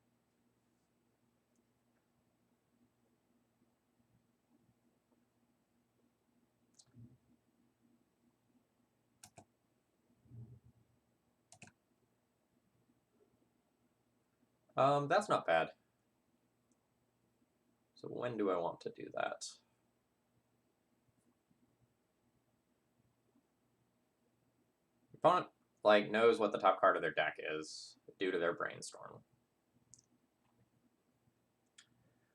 That's not bad. So when do I want to do that? Opponent knows what the top card of their deck is due to their brainstorm.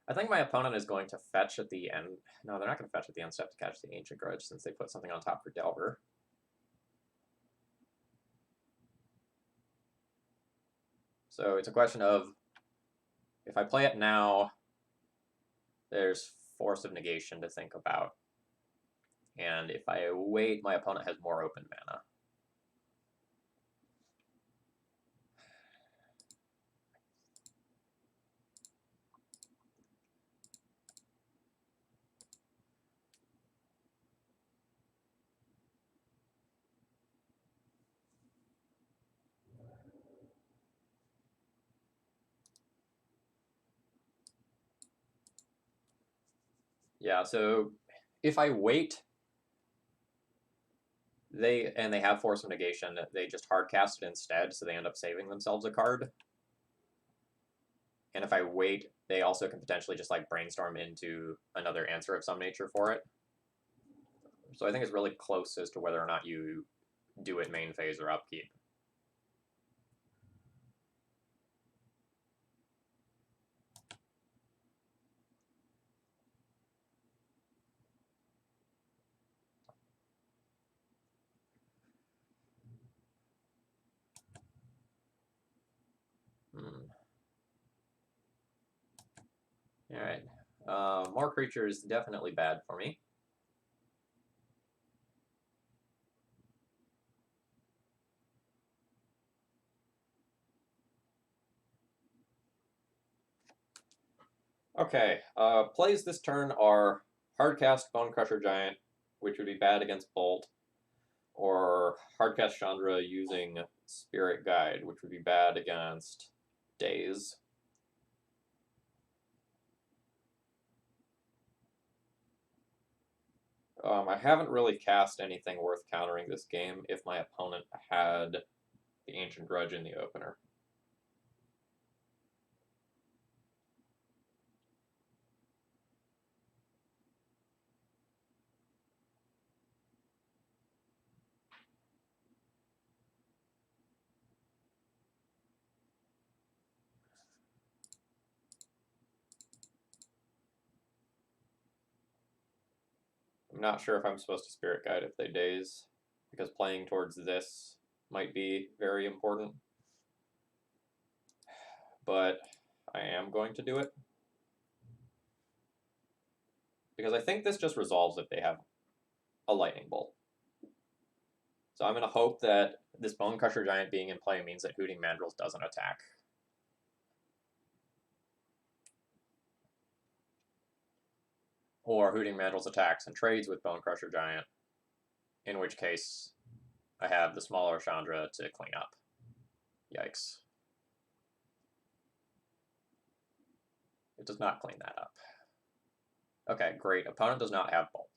I think my opponent is going to fetch at the end. No, they're not going to fetch at the end step to catch the Ancient Grudge since they put something on top for Delver. So it's a question of, if I play it now, there's Force of Negation to think about. And if I wait, my opponent has more open mana. Yeah, so if I wait, they have Force of Negation, they just hard cast it instead, so they end up saving themselves a card. And if I wait, they also can potentially just brainstorm into another answer of some nature for it. So I think it's really close as to whether or not you do it main phase or upkeep. Alright. More creatures, definitely bad for me. Okay, plays this turn are Hardcast Bonecrusher Giant, which would be bad against Bolt, or Hardcast Chandra using Spirit Guide, which would be bad against Daze. I haven't really cast anything worth countering this game if my opponent had the Ancient Grudge in the opener. I'm not sure if I'm supposed to Spirit Guide if they Daze, because playing towards this might be very important. But I am going to do it. Because I think this just resolves if they have a Lightning Bolt. So I'm going to hope that this Bonecrusher Giant being in play means that Hooting Mandrills doesn't attack. Or Hooting Mandrills attacks and trades with Bonecrusher Giant, in which case I have the smaller Chandra to clean up. Yikes. It does not clean that up. Okay, great. Opponent does not have Bolt.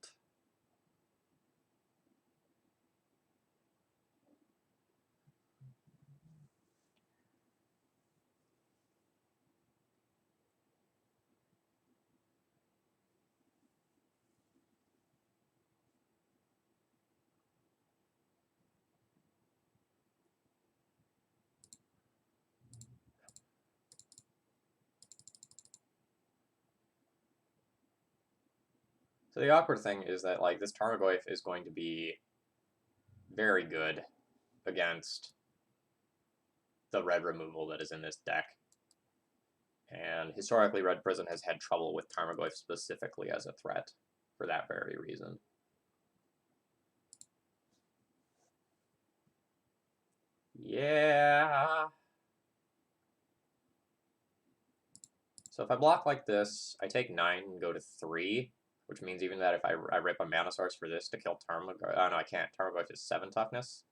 So the awkward thing is that, like, this Tarmogoyf is going to be very good against the red removal that is in this deck. And historically, Red Prison has had trouble with Tarmogoyf specifically as a threat for that very reason. Yeah. So if I block like this, I take 9 and go to 3, which means even that if I rip a mana source for this to kill Tarmogoyf... Oh, no, I can't. Tarmogoyf is 7 toughness.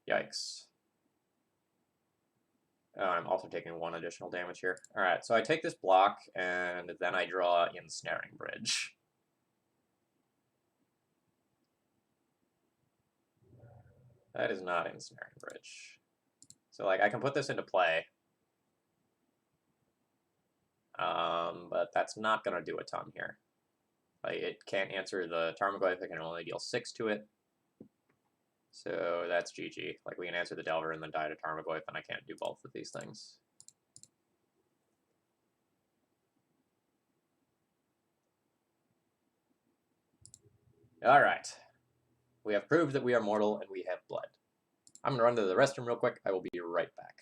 Yikes. Oh, I'm also taking 1 additional damage here. Alright, so I take this block, and then I draw Ensnaring Bridge. That is not Ensnaring Bridge. So, like, I can put this into play. But that's not going to do a ton here. Like, it can't answer the Tarmogoyf, it can only deal 6 to it. So that's GG. Like, we can answer the Delver and then die to Tarmogoyf, and I can't do both of these things. Alright. We have proved that we are mortal, and we have blood. I'm going to run to the restroom real quick. I will be right back.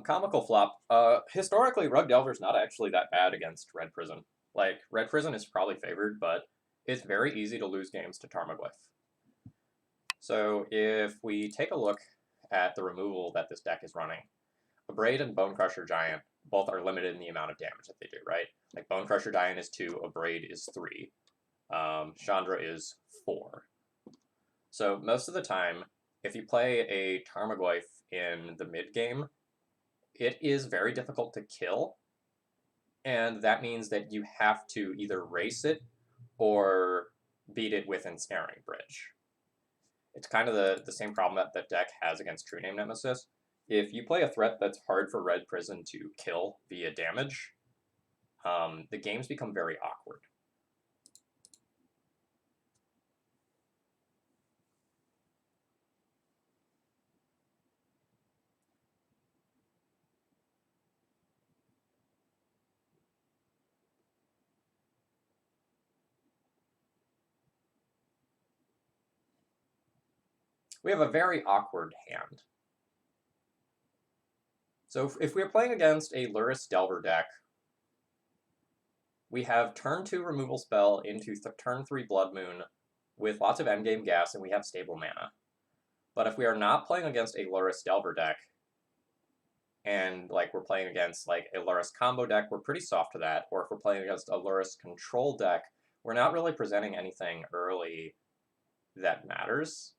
Comical flop. Historically, Rug Delver's not actually that bad against Red Prison. Like, Red Prison is probably favored, but it's very easy to lose games to Tarmogoyf. So if we take a look at the removal that this deck is running, Abrade and Bone Crusher Giant both are limited in the amount of damage that they do, right? Like, Bone Crusher Giant is 2, Abrade is 3. Chandra is 4. So most of the time, if you play a Tarmogoyf in the mid game, it is very difficult to kill, and that means that you have to either race it or beat it with Ensnaring Bridge. It's kind of the same problem that the deck has against True Name Nemesis. If you play a threat that's hard for Red Prison to kill via damage, the games become very awkward. We have a very awkward hand. So if we're playing against a Luris Delver deck, we have turn 2 removal spell into turn 3 Blood Moon with lots of endgame gas, and we have stable mana. But if we are not playing against a Luris Delver deck, and like we're playing against like a Luris combo deck, we're pretty soft to that. Or if we're playing against a Luris control deck, we're not really presenting anything early that matters.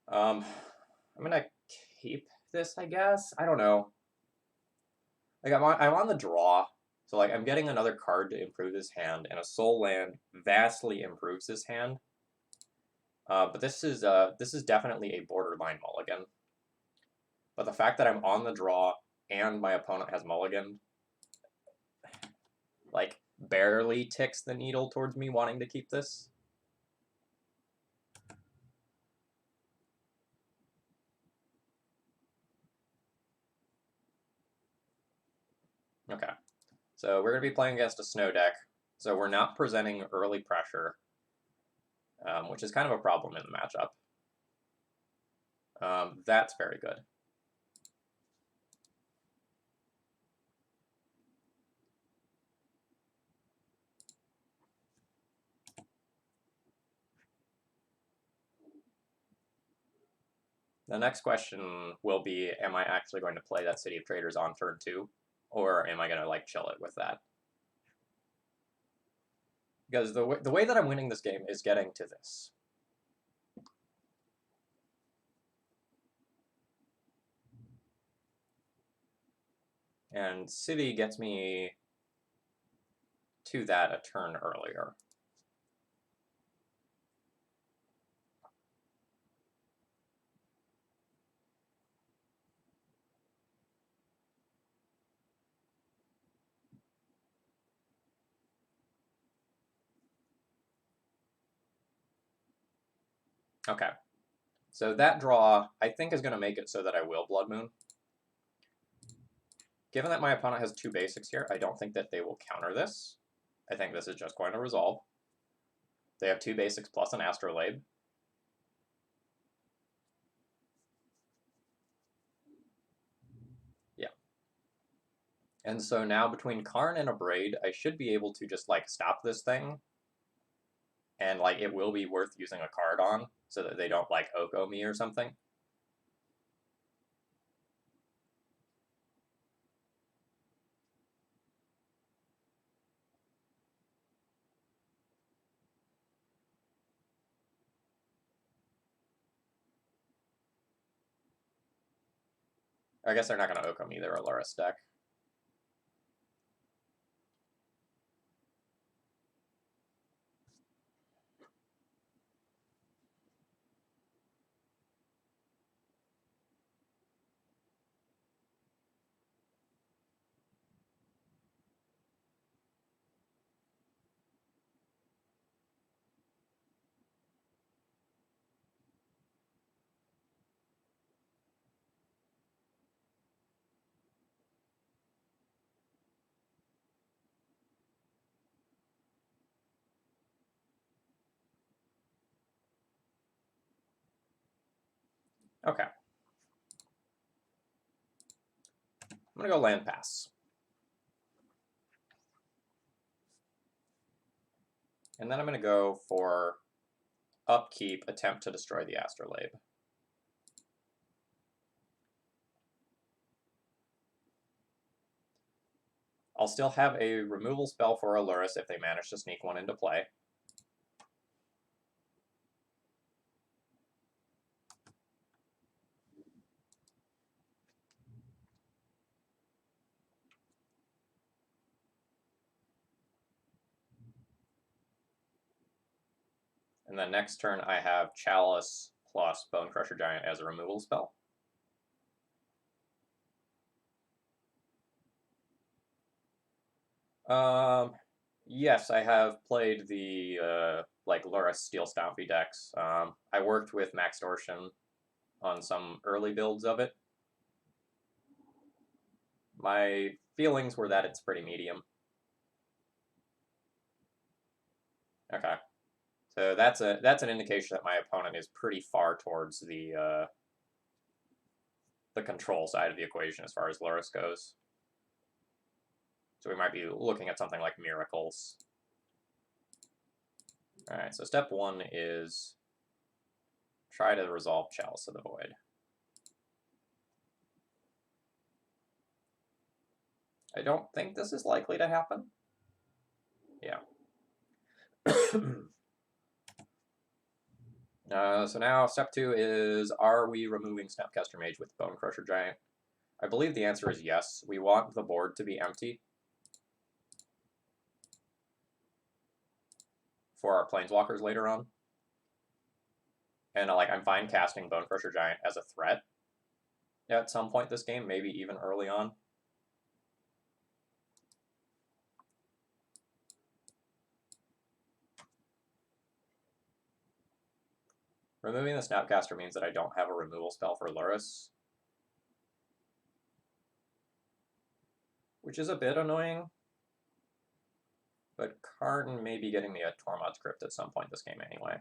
I'm gonna keep this, I guess. I don't know. Like I'm on the draw, so like I'm getting another card to improve his hand, and a soul land vastly improves his hand. But this is definitely a borderline mulligan. But the fact that I'm on the draw and my opponent has mulligan, like, barely ticks the needle towards me wanting to keep this. Okay, so we're going to be playing against a snow deck, so we're not presenting early pressure, which is kind of a problem in the matchup. That's very good. The next question will be, am I actually going to play that City of Traders on turn 2? Or am I going to, like, chill it with that? Because the way that I'm winning this game is getting to this. And City gets me to that a turn earlier. Okay. So that draw, I think, is going to make it so that I will Blood Moon. Given that my opponent has 2 basics here, I don't think that they will counter this. I think this is just going to resolve. They have 2 basics plus an Astrolabe. Yeah. And so now between Karn and Abrade, I should be able to just, like, stop this thing. And, like, it will be worth using a card on so that they don't, like, Oko me or something. I guess they're not going to Oko me, they're a Luris deck. Okay. I'm going to go land pass. And then I'm going to go for upkeep, attempt to destroy the Astrolabe. I'll still have a removal spell for Aluris if they manage to sneak one into play. And then next turn I have Chalice plus Bone Crusher Giant as a removal spell. Yes, I have played the like Lurrus Steel Stompy decks. I worked with Max Torsion on some early builds of it. My feelings were that it's pretty medium. Okay, so that's an indication that my opponent is pretty far towards the control side of the equation as far as Lurrus goes. So we might be looking at something like Miracles. Alright, so step one is try to resolve Chalice of the Void. I don't think this is likely to happen. Yeah. So now step two is, are we removing Snapcaster Mage with Bone Crusher Giant? I believe the answer is yes. We want the board to be empty for our Planeswalkers later on. And like, I'm fine casting Bone Crusher Giant as a threat at some point this game, maybe even early on. Removing the Snapcaster means that I don't have a removal spell for Lurrus, which is a bit annoying. But Karn may be getting me a Tormod's Crypt at some point this game anyway.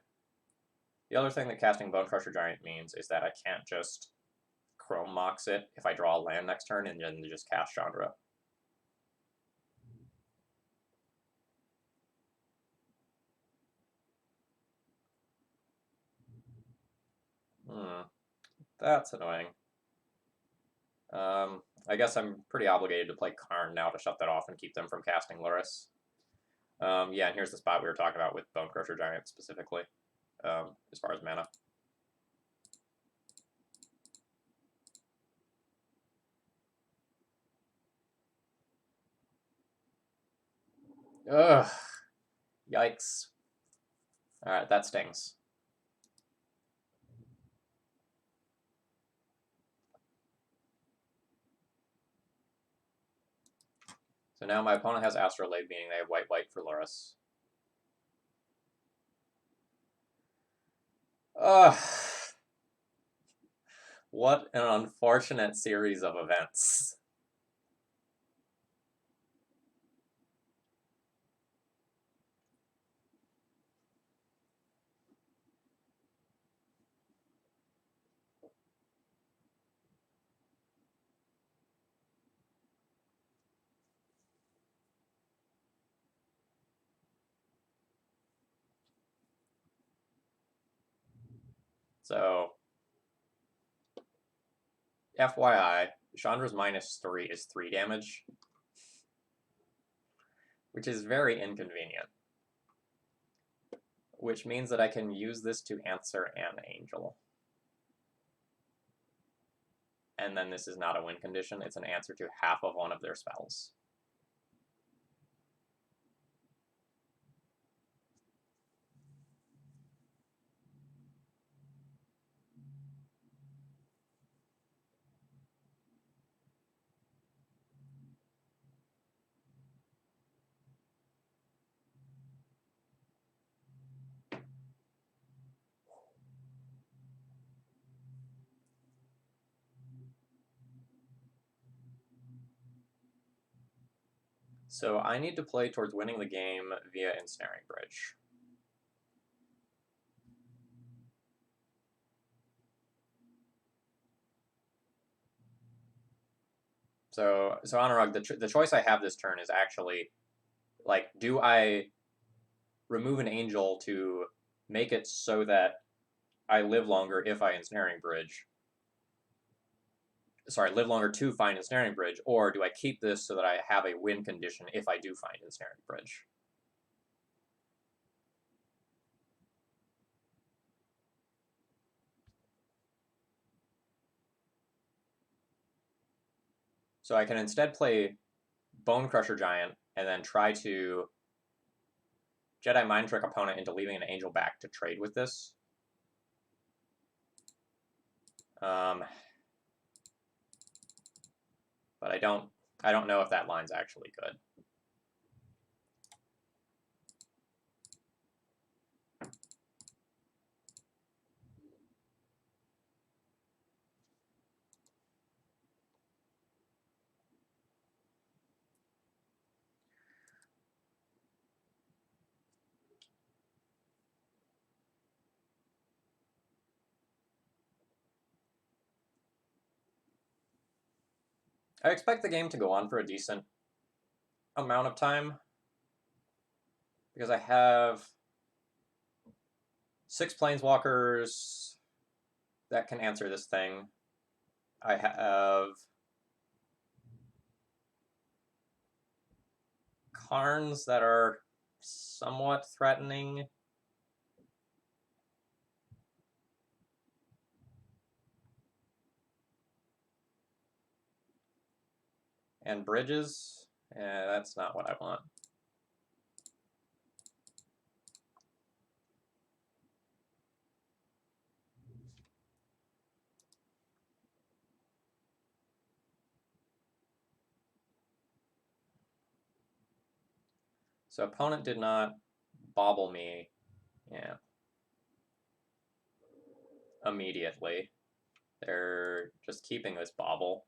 The other thing that casting Bone Crusher Giant means is that I can't just Chrome Mox it if I draw a land next turn and then just cast Chandra. That's annoying. I guess I'm pretty obligated to play Karn now to shut that off and keep them from casting Lurrus. Yeah, and here's the spot we were talking about with Bone Crusher Giant specifically, as far as mana. Ugh. Yikes. Alright, that stings. So now my opponent has Astrolabe, meaning they have white for Lurrus. Ugh. What an unfortunate series of events. So, FYI, Chandra's -3 is 3 damage, which is very inconvenient. Which means that I can use this to answer an angel. And then this is not a win condition, it's an answer to half of one of their spells. So I need to play towards winning the game via Ensnaring Bridge. So Anurag, the choice I have this turn is actually, like, do I remove an angel to make it so that I live longer if I Ensnaring Bridge? Sorry, live longer to find Ensnaring Bridge, or do I keep this so that I have a win condition if I do find Ensnaring Bridge? So I can instead play Bone Crusher Giant and then try to Jedi mind trick opponent into leaving an angel back to trade with this. But I don't know if that line's actually good. I expect the game to go on for a decent amount of time because I have 6 planeswalkers that can answer this thing. I have Karns that are somewhat threatening. And bridges. That's not what I want. So opponent did not bobble me, yeah, immediately. They're just keeping this bobble,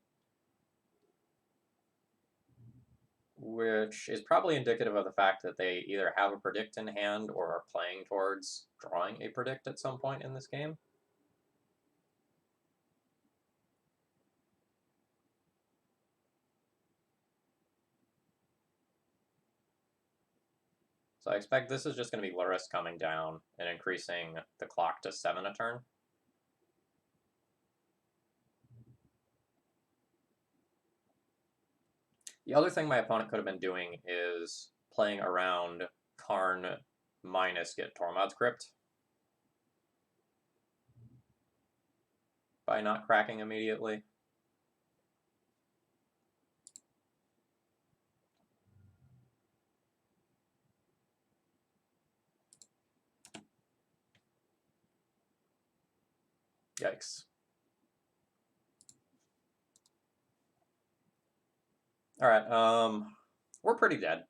which is probably indicative of the fact that they either have a predict in hand or are playing towards drawing a predict at some point in this game. So I expect this is just going to be Luris coming down and increasing the clock to 7 a turn. The other thing my opponent could have been doing is playing around Karn minus get Tormod's Crypt by not cracking immediately. Yikes. Alright, we're pretty dead.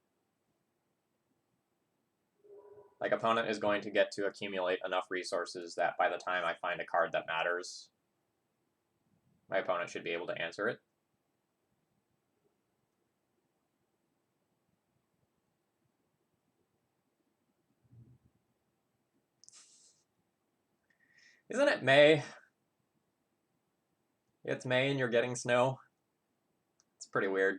Like, opponent is going to get to accumulate enough resources that by the time I find a card that matters, my opponent should be able to answer it. Isn't it May? It's May and you're getting snow? It's pretty weird.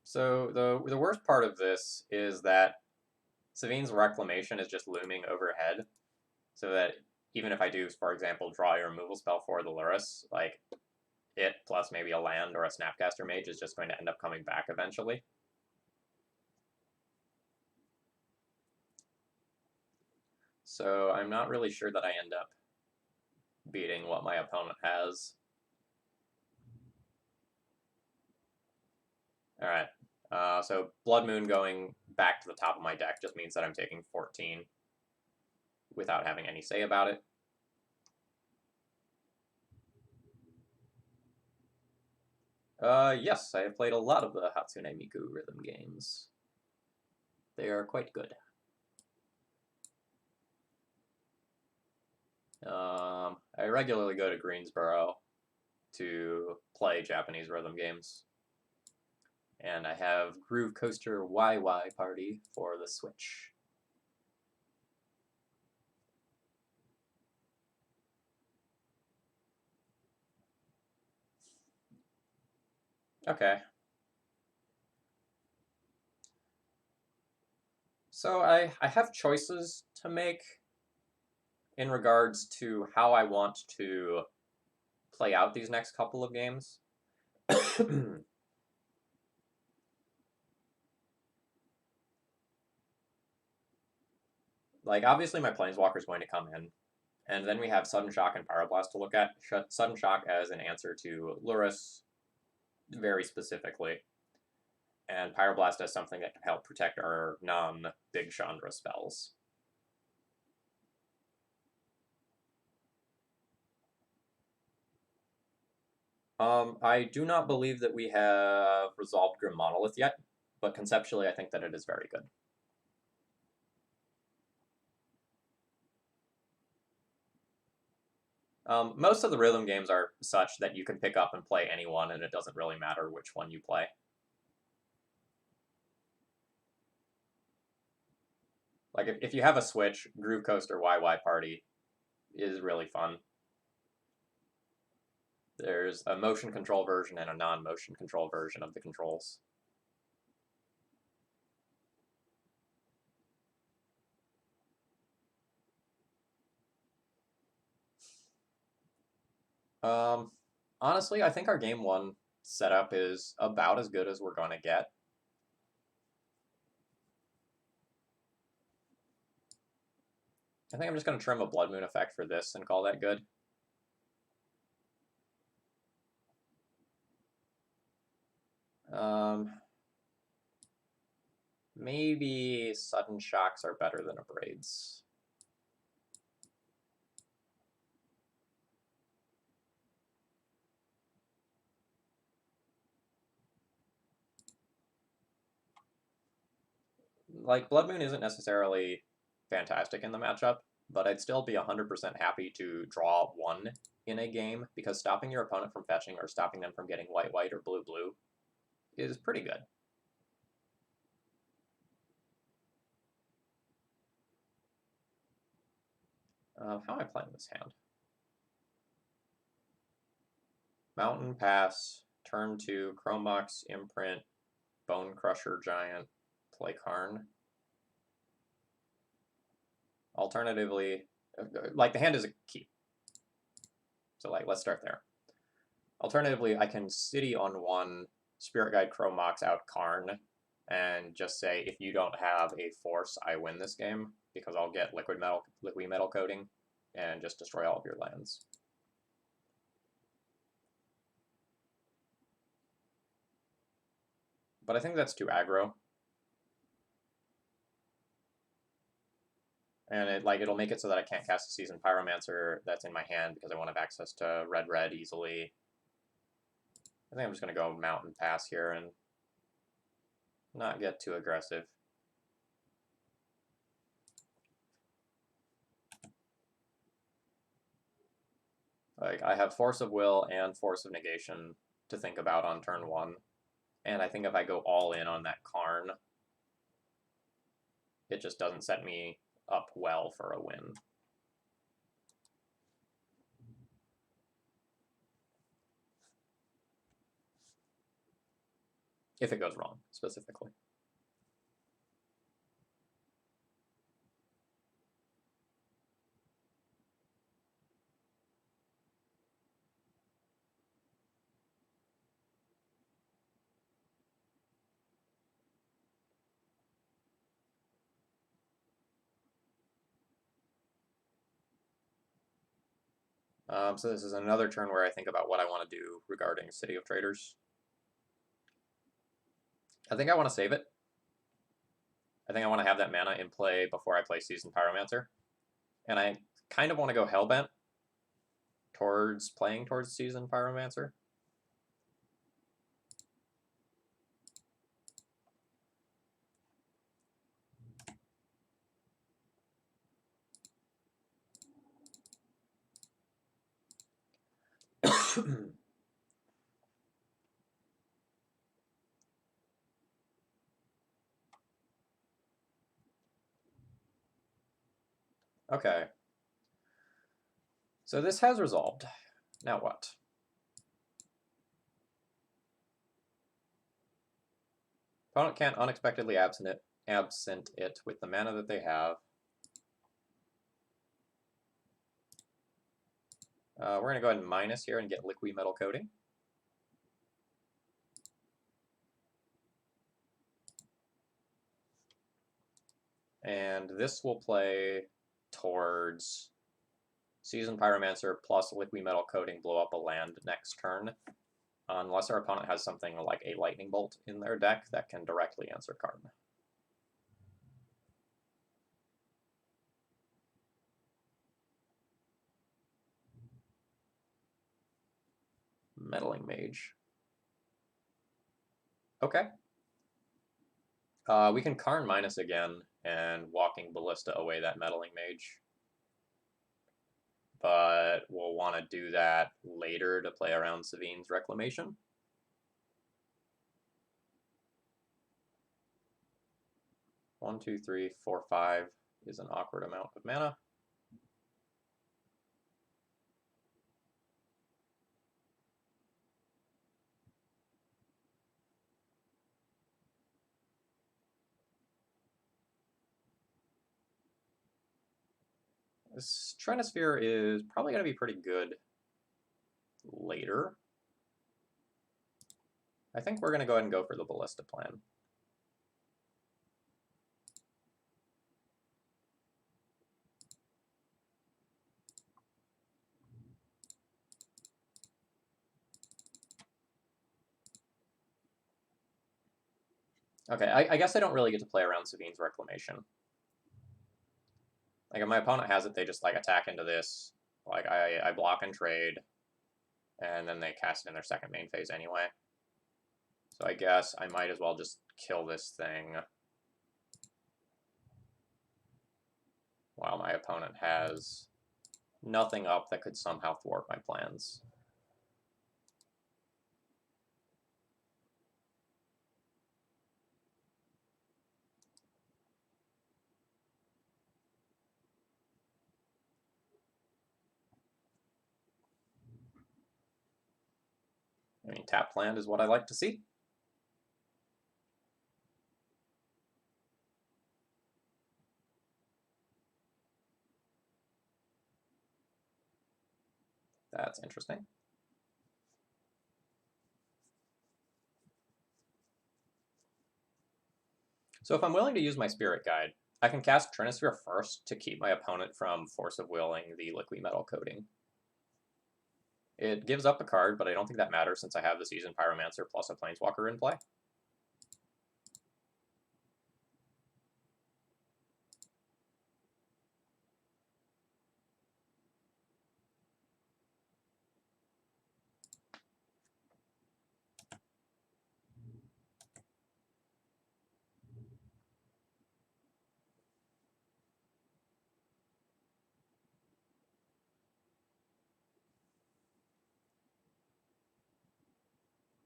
So the worst part of this is that Savine's Reclamation is just looming overhead, so that even if I do, for example, draw a removal spell for the Luris, like, it plus maybe a land or a Snapcaster Mage is just going to end up coming back eventually. So I'm not really sure that I end up beating what my opponent has. Alright, so Blood Moon going back to the top of my deck just means that I'm taking 14 without having any say about it. Yes, I have played a lot of the Hatsune Miku rhythm games. They are quite good. I regularly go to Greensboro to play Japanese rhythm games. And I have Groove Coaster YY Party for the Switch. Okay. So I have choices to make in regards to how I want to play out these next couple of games. Like, obviously my Planeswalker is going to come in, And then we have Sudden Shock and Pyroblast to look at. Sudden Shock as an answer to Lurrus, very specifically, and Pyroblast as something that can help protect our non-Big Chandra spells. I do not believe that we have resolved Grim Monolith yet, but conceptually I think that it is very good. Most of the rhythm games are such that you can pick up and play any one, and it doesn't really matter which one you play. Like, if you have a Switch, Groove Coaster YY Party is really fun. There's a motion control version and a non-motion control version of the controls. Honestly, I think our game one setup is about as good as we're going to get. I think I'm just going to trim a Blood Moon effect for this and call that good. Maybe Sudden Shocks are better than Abrades. Like, Blood Moon isn't necessarily fantastic in the matchup, but I'd still be 100% happy to draw one in a game, because stopping your opponent from fetching or stopping them from getting white-white or blue-blue is pretty good. How am I playing this hand? Mountain Pass, turn 2, Chrome Box, Imprint, Bone Crusher Giant, play Karn. Alternatively, like, the hand is a keep. So, like, let's start there. Alternatively, I can City on 1, Spirit Guide Chrome Mox out Karn, and just say, if you don't have a force, I win this game, because I'll get liquid metal coating, and just destroy all of your lands. But I think that's too aggro. And it'll make it so that I can't cast a Seasoned Pyromancer that's in my hand because I won't have access to red easily. I think I'm just going to go Mountain Pass here and not get too aggressive. Like, I have Force of Will and Force of Negation to think about on turn 1. And I think if I go all in on that Karn, it just doesn't set me up well for a win. If it goes wrong, specifically. So this is another turn where I think about what I want to do regarding City of Traders. I think I want to save it. I think I want to have that mana in play before I play Seasoned Pyromancer. And I kind of want to go Hellbent towards playing towards Seasoned Pyromancer. Okay. So this has resolved. Now what? Opponent can't unexpectedly absent it with the mana that they have. We're going to go ahead and minus here and get liquid metal coating. And this will play towards Seasoned Pyromancer plus Liquid Metal Coating blow up a land next turn, unless our opponent has something like a Lightning Bolt in their deck that can directly answer card. Meddling Mage. Okay. We can Karn minus again and Walking Ballista away that Meddling Mage. But we'll want to do that later to play around Savine's Reclamation. One, two, three, four, 5 is an awkward amount of mana. This Trinisphere is probably going to be pretty good later. I think we're going to go ahead and go for the Ballista plan. Okay, I guess I don't really get to play around Savine's Reclamation. Like, if my opponent has it, they just, like, attack into this. Like, I block and trade, and then they cast it in their second main phase anyway. So I guess I might as well just kill this thing while my opponent has nothing up that could somehow thwart my plans. I mean, tapped land is what I like to see. That's interesting. So if I'm willing to use my Spirit Guide, I can cast Trinisphere first to keep my opponent from Force of Willing the Liquid Metal Coating. It gives up a card, but I don't think that matters since I have the Seasoned Pyromancer plus a Planeswalker in play.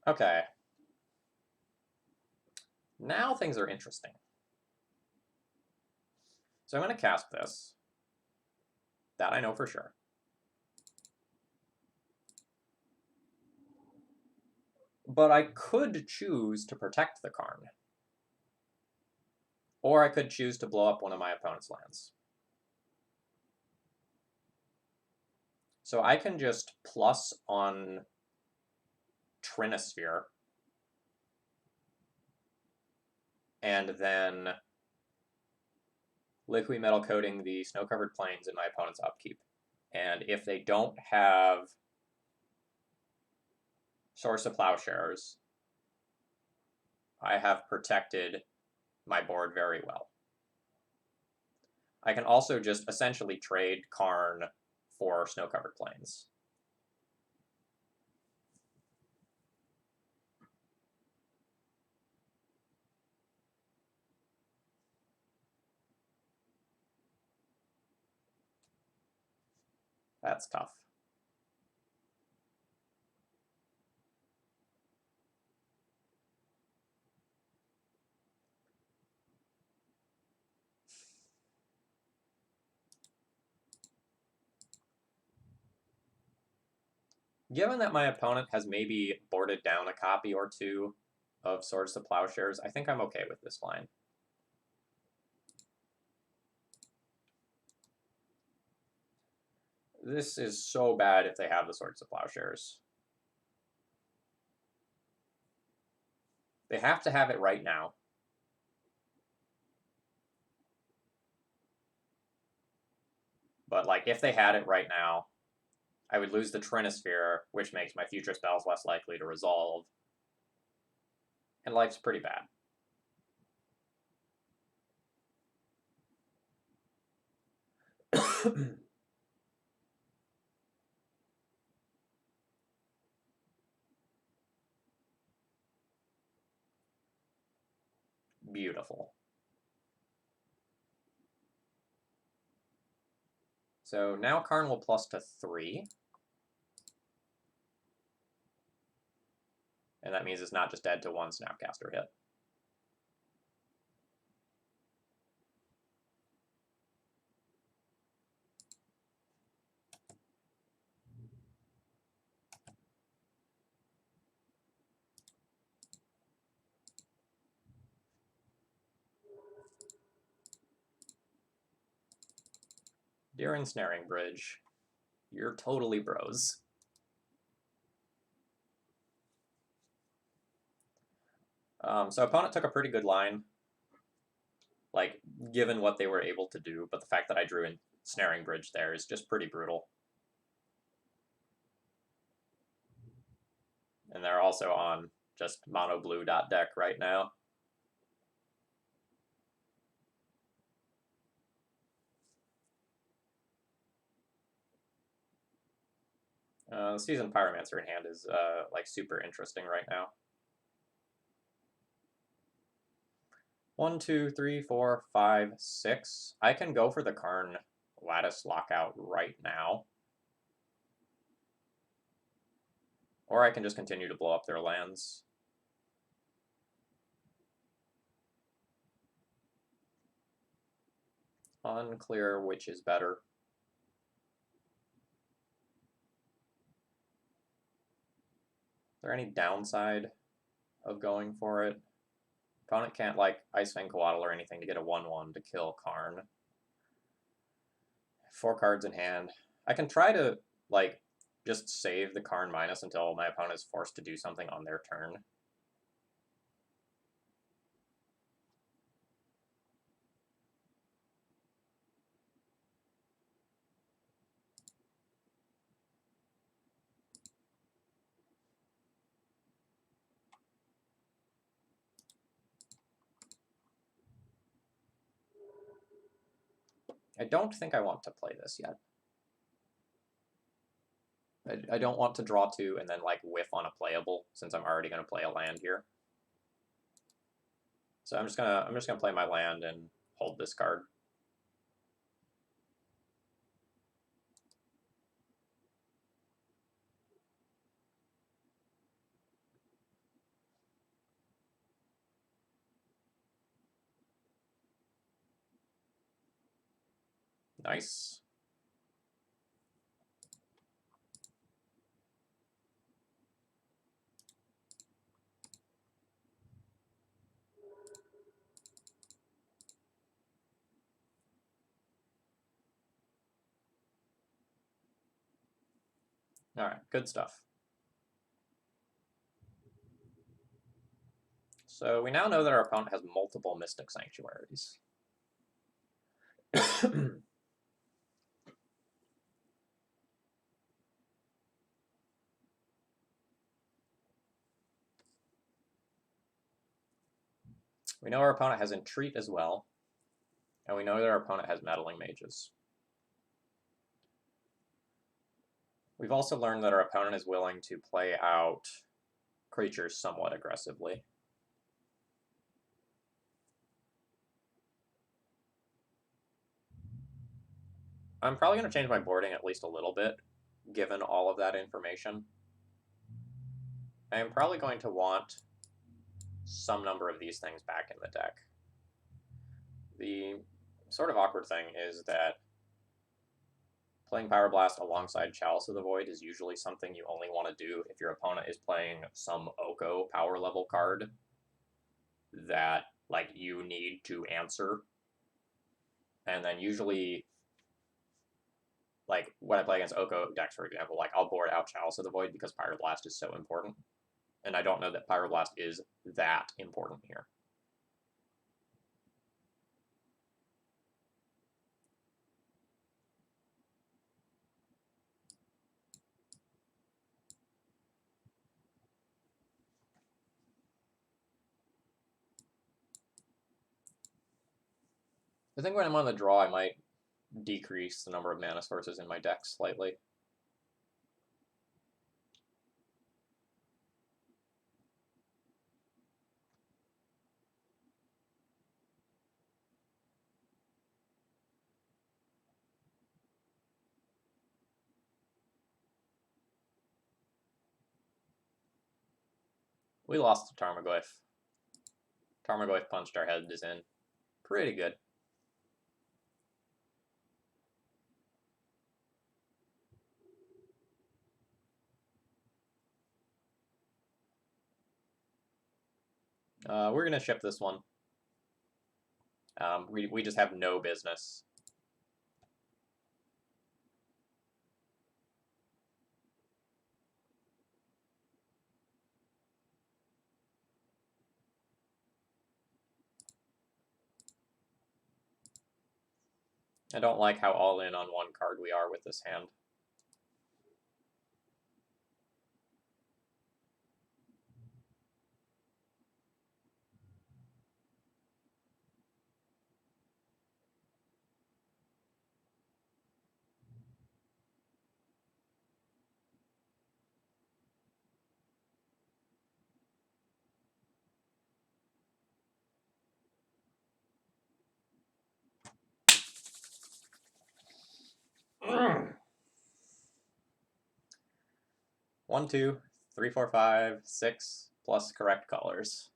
Okay. Now things are interesting. So I'm going to cast this. That I know for sure. But I could choose to protect the Karn. Or I could choose to blow up one of my opponent's lands. So I can just plus on Trinisphere, and then Liquid Metal Coating the Snow-Covered Plains in my opponent's upkeep. And if they don't have Source of Plowshares, I have protected my board very well. I can also just essentially trade Karn for Snow-Covered Plains. That's tough. Given that my opponent has maybe boarded down a copy or two of Swords to Plowshares, I think I'm okay with this line. This is so bad if they have the Swords to Plowshares. They have to have it right now. But, like, if they had it right now, I would lose the Trinisphere, which makes my future spells less likely to resolve. And life's pretty bad. Beautiful. So now Karn will plus to 3. And that means it's not just dead to 1 Snapcaster hit. Dear Ensnaring Bridge, you're totally bros. So opponent took a pretty good line, like, given what they were able to do, but the fact that I drew Ensnaring Bridge there is just pretty brutal. And they're also on just mono blue deck right now. The Seasoned Pyromancer in hand is like super interesting right now. 1, 2, 3, 4, 5, 6. I can go for the Karn Lattice Lockout right now. Or I can just continue to blow up their lands. Unclear which is better. Is there any downside of going for it? Opponent can't, like, Ice Fang Coatl or anything to get a 1/1 to kill Karn. 4 cards in hand. I can try to, like, just save the Karn minus until my opponent is forced to do something on their turn. I don't think I want to play this yet. I don't want to draw 2 and then, like, whiff on a playable, since I'm already going to play a land here. So I'm just gonna play my land and hold this card. Nice. All right, good stuff. So we now know that our opponent has multiple Mystic Sanctuaries. We know our opponent has Entreat as well, and we know that our opponent has Meddling Mages. We've also learned that our opponent is willing to play out creatures somewhat aggressively. I'm probably going to change my boarding at least a little bit, given all of that information. I'm probably going to want some number of these things back in the deck. The sort of awkward thing is that playing Pyroblast alongside Chalice of the Void is usually something you only want to do if your opponent is playing some Oko power level card that, like, you need to answer. And then usually, like, when I play against Oko decks, for example, like, I'll board out Chalice of the Void because Pyroblast is so important. And I don't know that Pyroblast is that important here. I think when I'm on the draw, I might decrease the number of mana sources in my deck slightly. We lost to Tarmogoyf. Tarmogoyf punched our heads in. Pretty good. We're going to ship this one. We just have no business. I don't like how all in on one card we are with this hand. One, two, three, four, five, six, plus correct colors.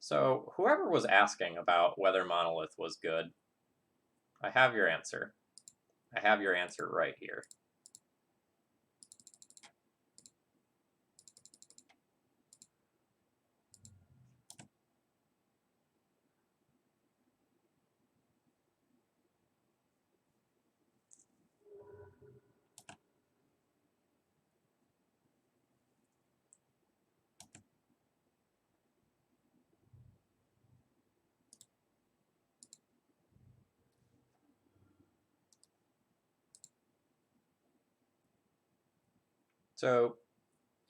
So, whoever was asking about whether Monolith was good, I have your answer. I have your answer right here. So,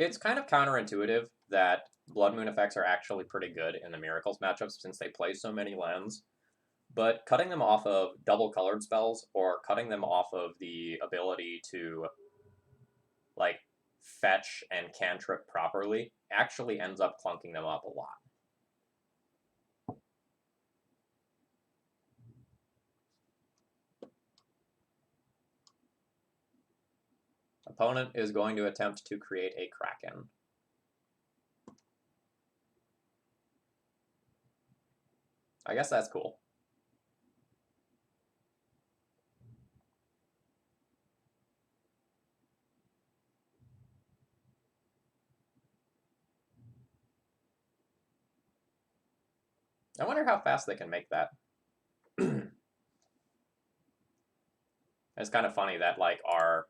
it's kind of counterintuitive that Blood Moon effects are actually pretty good in the Miracles matchups since they play so many lands. But cutting them off of double colored spells or cutting them off of the ability to like fetch and cantrip properly actually ends up clunking them up a lot. Opponent is going to attempt to create a Kraken. I guess that's cool. I wonder how fast they can make that. It's kind of funny that like our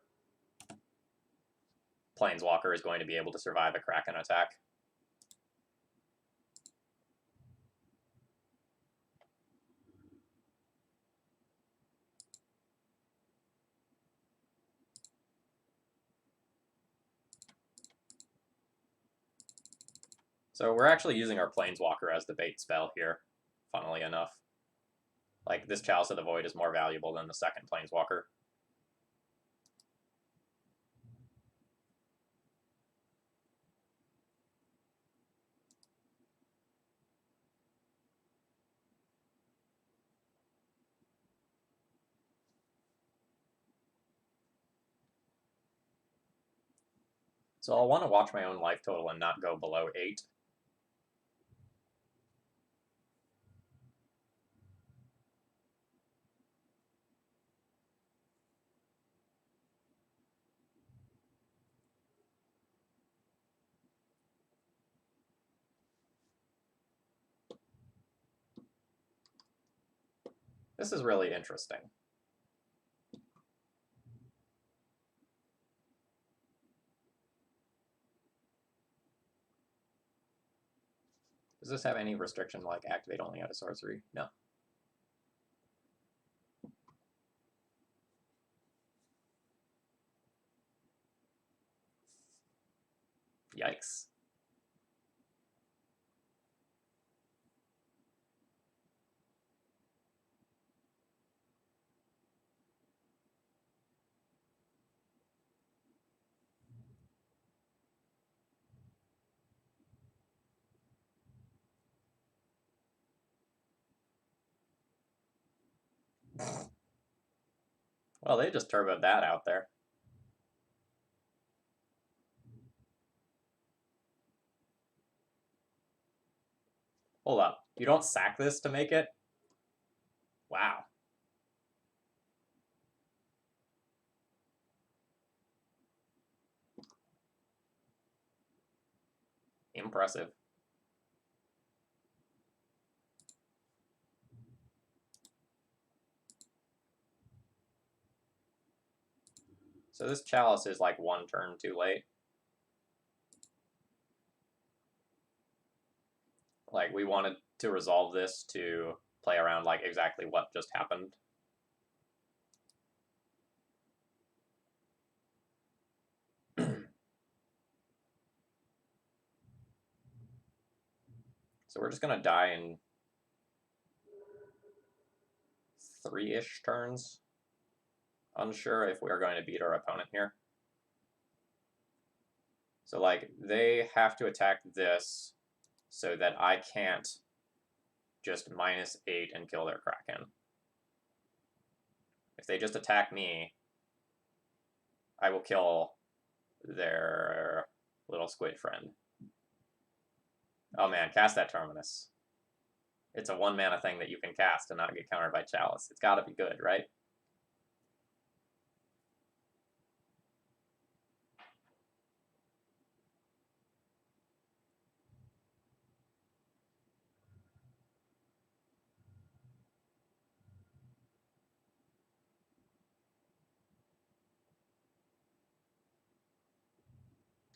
Planeswalker is going to be able to survive a Kraken attack. So we're actually using our Planeswalker as the bait spell here, funnily enough. Like, this Chalice of the Void is more valuable than the second Planeswalker. So I'll want to watch my own life total and not go below 8. This is really interesting. Does this have any restriction like activate only out of sorcery? No. Yikes. Well, they just turboed that out there. Hold up. You don't sack this to make it? Wow. Impressive. So this chalice is like one turn too late. Like, we wanted to resolve this to play around like exactly what just happened. So we're just gonna die in 3-ish turns. Unsure if we are going to beat our opponent here. So, like, they have to attack this so that I can't just -8 and kill their Kraken. If they just attack me, I will kill their little squid friend. Oh man, cast that Terminus. It's a 1-mana thing that you can cast and not get countered by Chalice. It's gotta be good, right?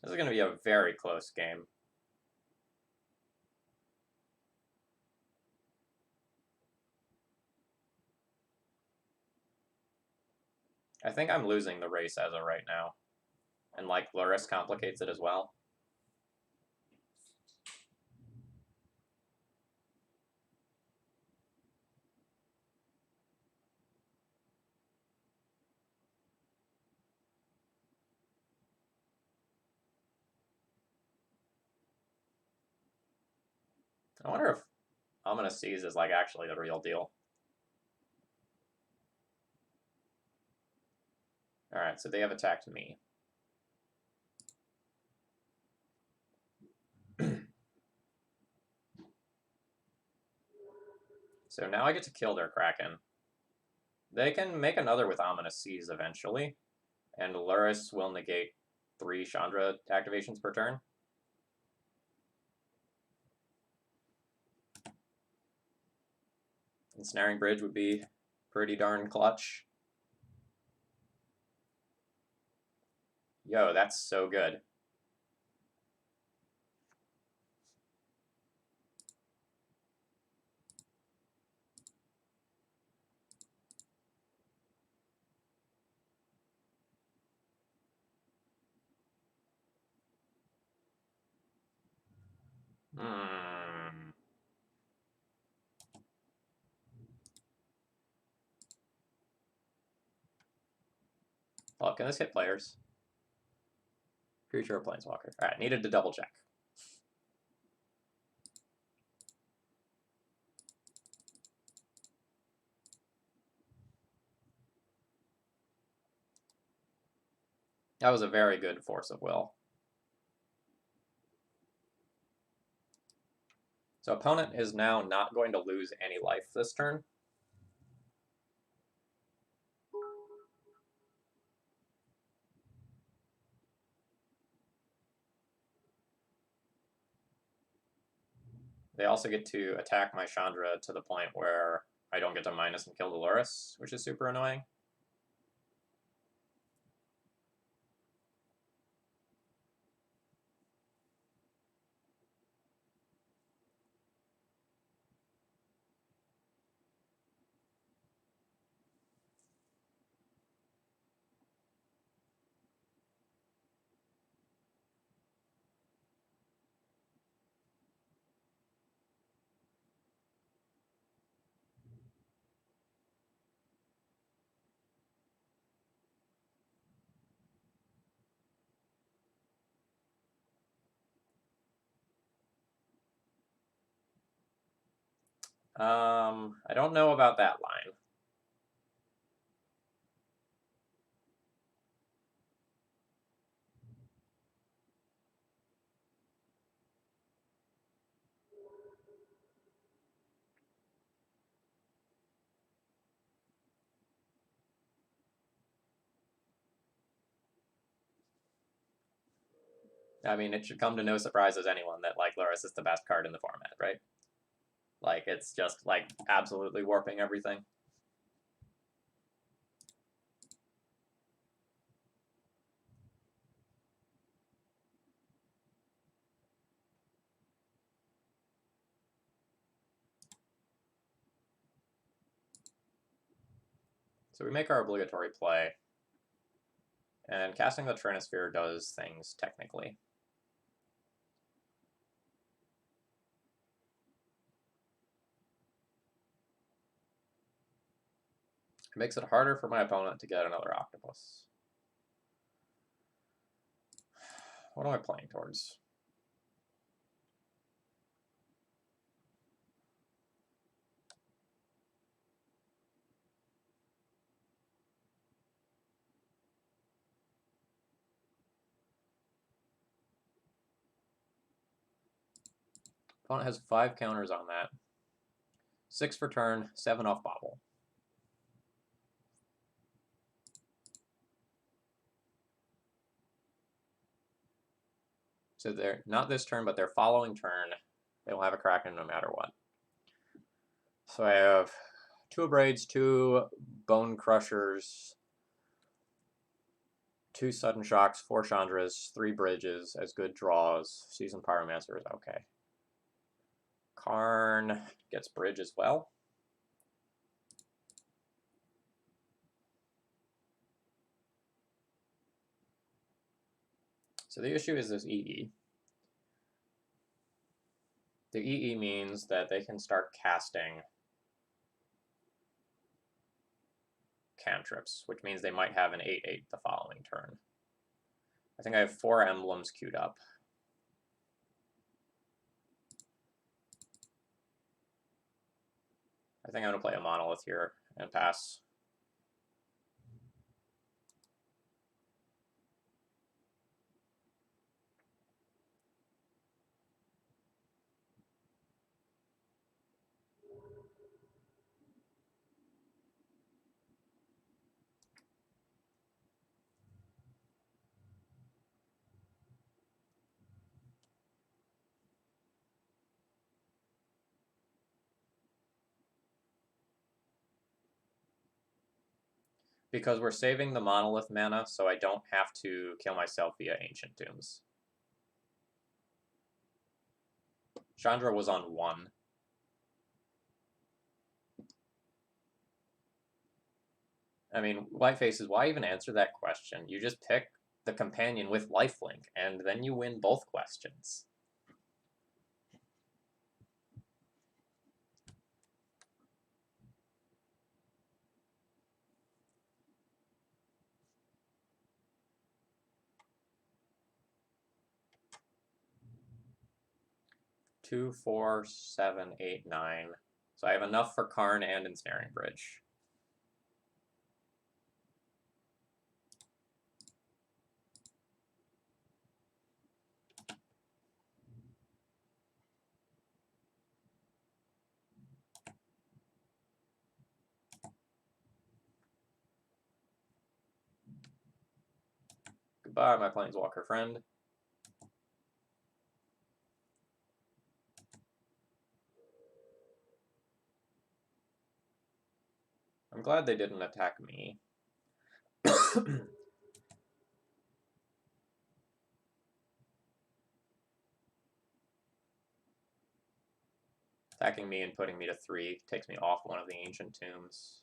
This is going to be a very close game. I think I'm losing the race as of right now. And, like, Luris complicates it as well. I wonder if Ominous Seas is, like, actually the real deal. Alright, so they have attacked me. So now I get to kill their Kraken. They can make another with Ominous Seas eventually, and Luris will negate 3 Chandra activations per turn. Ensnaring Bridge would be pretty darn clutch. Yo, that's so good. Oh, can this hit players? Creature or Planeswalker. Alright, needed to double check. That was a very good force of will. So opponent is now not going to lose any life this turn. They also get to attack my Chandra to the point where I don't get to minus and kill Dolores, which is super annoying. I don't know about that line. I mean, it should come to no surprise as anyone that, like, Loris is the best card in the format, right? Like, it's just, like, absolutely warping everything. So we make our obligatory play, and casting the Trinisphere does things, technically. It makes it harder for my opponent to get another octopus. What am I playing towards? Opponent has 5 counters on that. 6 for turn, 7 off bobble. So they're not this turn, but their following turn, they will have a Kraken no matter what. So I have 2 Abrades, 2 Bone Crushers, 2 Sudden Shocks, 4 Chandras, 3 Bridges as good draws. Seasoned Pyromancer is okay. Karn gets Bridge as well. So the issue is this EE. The EE means that they can start casting cantrips, which means they might have an 8/8 the following turn. I think I have 4 emblems queued up. I think I'm going to play a monolith here and pass. Because we're saving the monolith mana, so I don't have to kill myself via Ancient Tombs. Chandra was on 1. I mean, Whitefaces, why even answer that question? You just pick the companion with lifelink, and then you win both questions. Two, 4, 7, 8, 9. So I have enough for Karn and Ensnaring Bridge. Goodbye, my Planeswalker friend. I'm glad they didn't attack me. Attacking me and putting me to 3 takes me off one of the ancient tombs.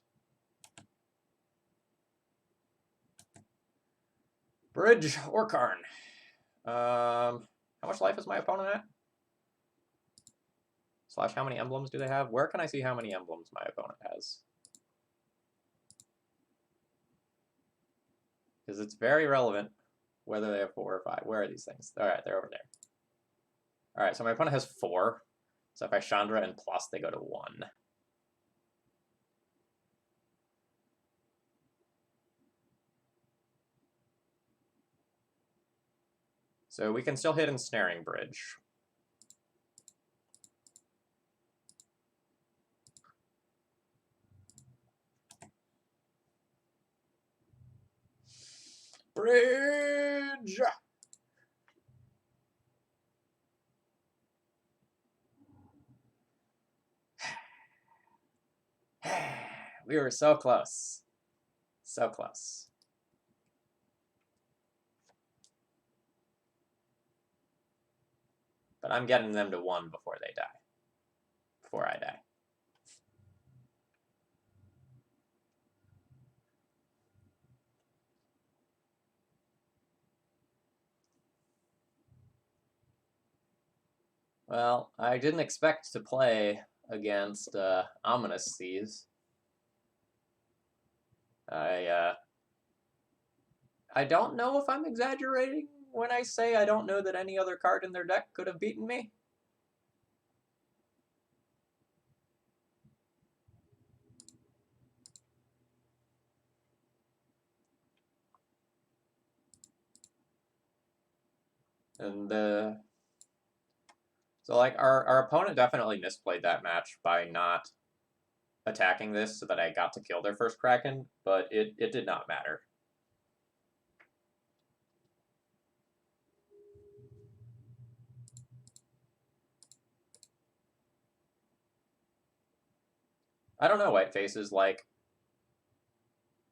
Bridge or Karn. How much life is my opponent at? Slash, how many emblems do they have? Where can I see how many emblems my opponent has? Because it's very relevant whether they have 4 or 5. Where are these things? Alright, they're over there. Alright, so my opponent has 4. So if I Chandra and plus, they go to 1. So we can still hit Ensnaring Bridge. Bridge! We were so close. So close. But I'm getting them to 1 before they die. Before I die. Well, I didn't expect to play against Ominous Seas. I don't know if I'm exaggerating when I say I don't know that any other card in their deck could have beaten me. And so like our opponent definitely misplayed that match by not attacking this so that I got to kill their first Kraken, but it did not matter. I don't know, Whitefaces, like,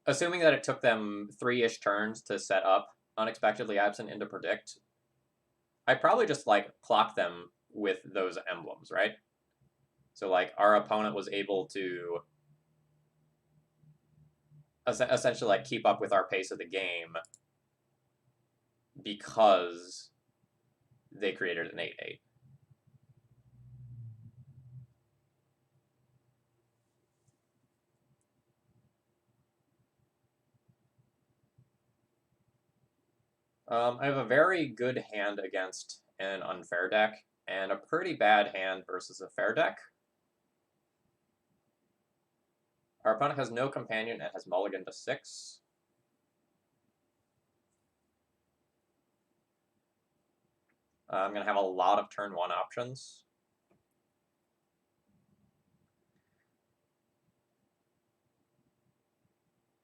assuming that it took them 3-ish turns to set up Unexpectedly Absent into Predict, I probably just, like, clocked them with those emblems, right? So, like, our opponent was able to essentially, like, keep up with our pace of the game because they created an 8/8. I have a very good hand against an unfair deck, and a pretty bad hand versus a fair deck. Our opponent has no companion and has mulligan to 6. I'm going to have a lot of turn 1 options.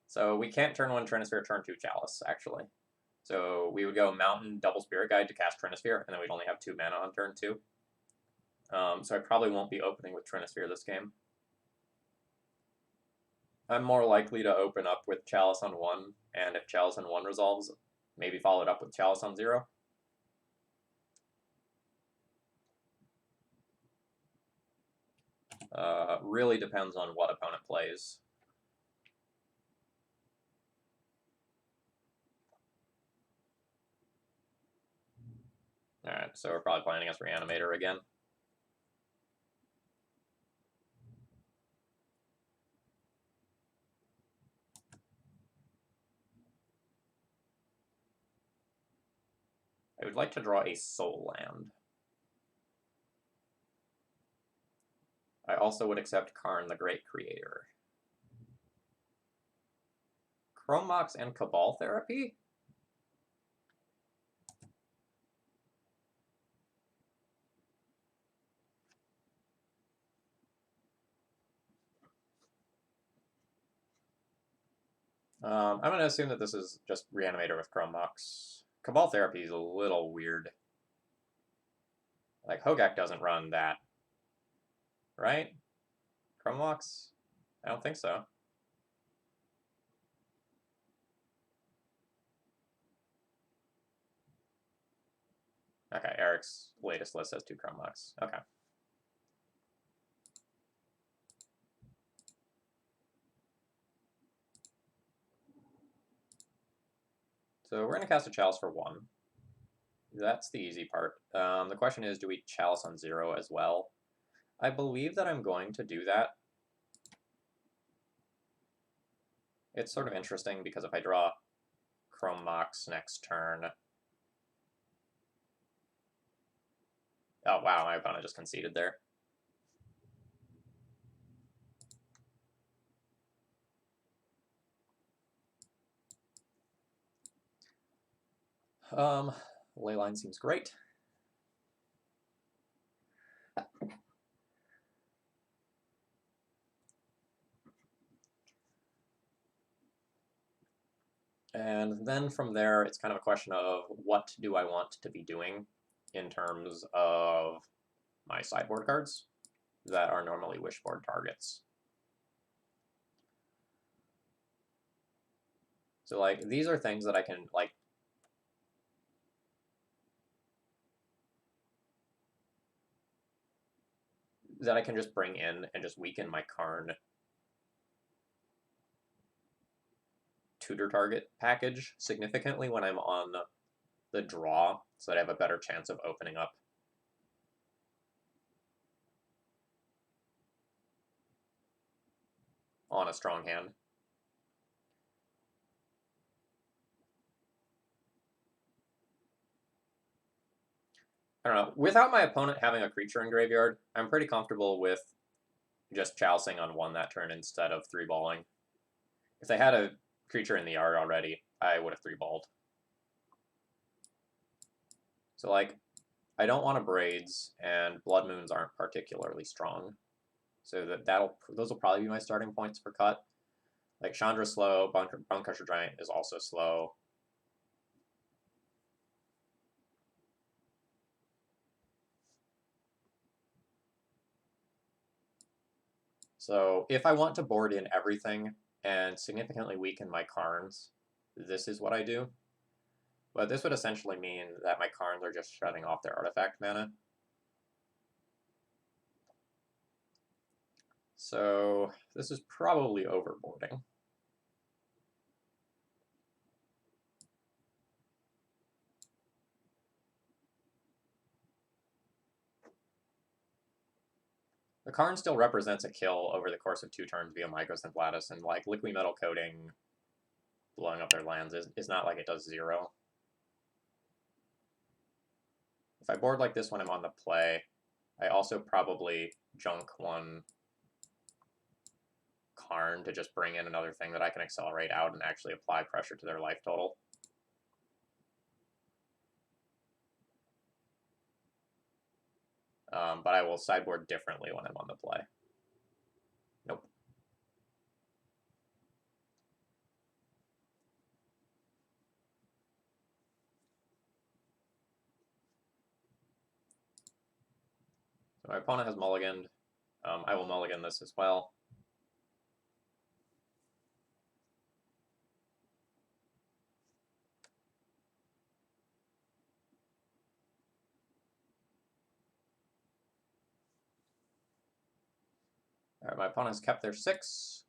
So we can't turn 1 Trinisphere, turn 2 Chalice, actually. So we would go Mountain, double Spirit Guide to cast Trinisphere, and then we'd only have 2 mana on turn 2. So I probably won't be opening with Trinisphere this game. I'm more likely to open up with Chalice on 1, and if Chalice on 1 resolves, maybe follow it up with Chalice on 0. Really depends on what opponent plays. Alright, so we're probably playing against Reanimator again. I would like to draw a Soul Land. I also would accept Karn, the Great Creator. Chrome Mox and Cabal Therapy? I'm going to assume that this is just Reanimator with Chrome Mox. Cabal Therapy is a little weird. Like, Hogak doesn't run that. Right? Chrome Mox? I don't think so. Okay, Eric's latest list has 2 Chrome Mox. Okay. So we're going to cast a Chalice for 1. That's the easy part. The question is, do we Chalice on 0 as well? I believe that I'm going to do that. It's sort of interesting because if I draw Chrome Mox next turn... Oh, wow, my opponent just conceded there. Leyline seems great. And then from there, it's kind of a question of what do I want to be doing in terms of my sideboard cards that are normally wishboard targets. So, like, these are things that I can, like, that I can just bring in and just weaken my Karn tutor target package significantly when I'm on the draw, so that I have a better chance of opening up on a strong hand. I don't know. Without my opponent having a creature in graveyard, I'm pretty comfortable with just chalicing on 1 that turn instead of 3-balling. If they had a creature in the yard already, I would have 3-balled. So, like, I don't want to Braids, and Blood Moons aren't particularly strong. So those will probably be my starting points for cut. Like, Chandra's slow, Bonecrusher Giant is also slow. So if I want to board in everything and significantly weaken my Karns, this is what I do. But this would essentially mean that my Karns are just shutting off their artifact mana. So this is probably overboarding. The Karn still represents a kill over the course of 2 turns via Microsynth Lattice, and like Liquid Metal Coating blowing up their lands is not like it does 0. If I board like this when I'm on the play, I also probably junk 1 Karn to just bring in another thing that I can accelerate out and actually apply pressure to their life total. But I will sideboard differently when I'm on the play. Nope. So my opponent has mulliganed. I will mulligan this as well. All right, my opponent's kept their 6.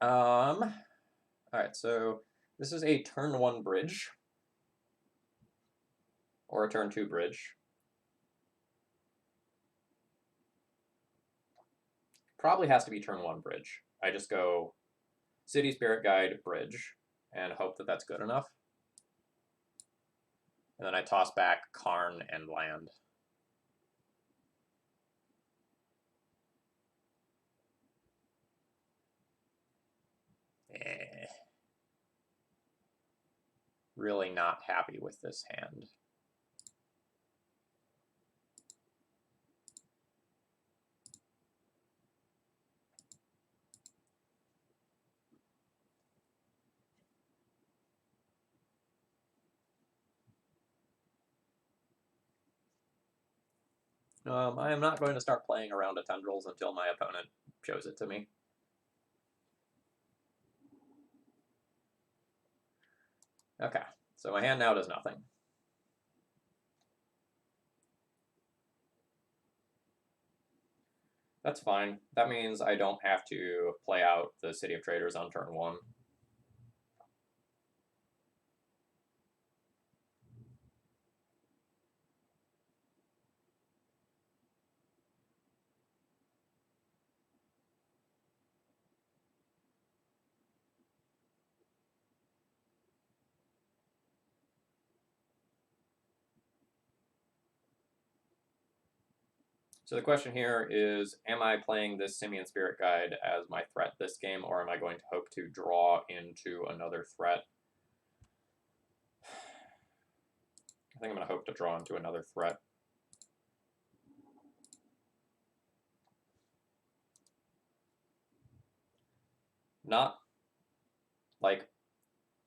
All right, so this is a turn 1 bridge. Or a turn 2 bridge. Probably has to be turn 1 bridge. I just go City Spirit Guide bridge and hope that that's good enough. And then I toss back Karn and land. Really not happy with this hand. I am not going to start playing around a Tendrils until my opponent shows it to me. Okay, so my hand now does nothing. That's fine. That means I don't have to play out the City of Traders on turn 1. So the question here is, am I playing this Simian Spirit Guide as my threat this game, or am I going to hope to draw into another threat? I think I'm going to hope to draw into another threat. Not, like,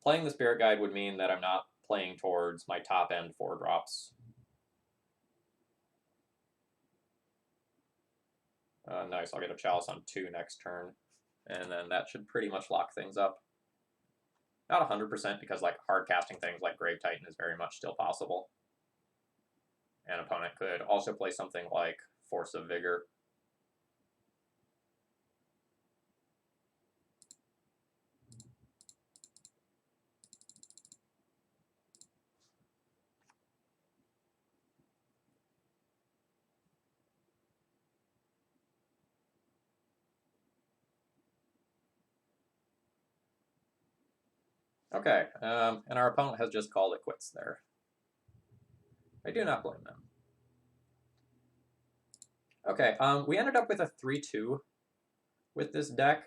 playing the Spirit Guide would mean that I'm not playing towards my top end 4-drops. Nice, I'll get a Chalice on 2 next turn, and then that should pretty much lock things up. Not 100%, because like hard casting things like Grave Titan is very much still possible. An opponent could also play something like Force of Vigor. Okay, and our opponent has just called it quits there. I do not blame them. Okay, we ended up with a 3-2 with this deck.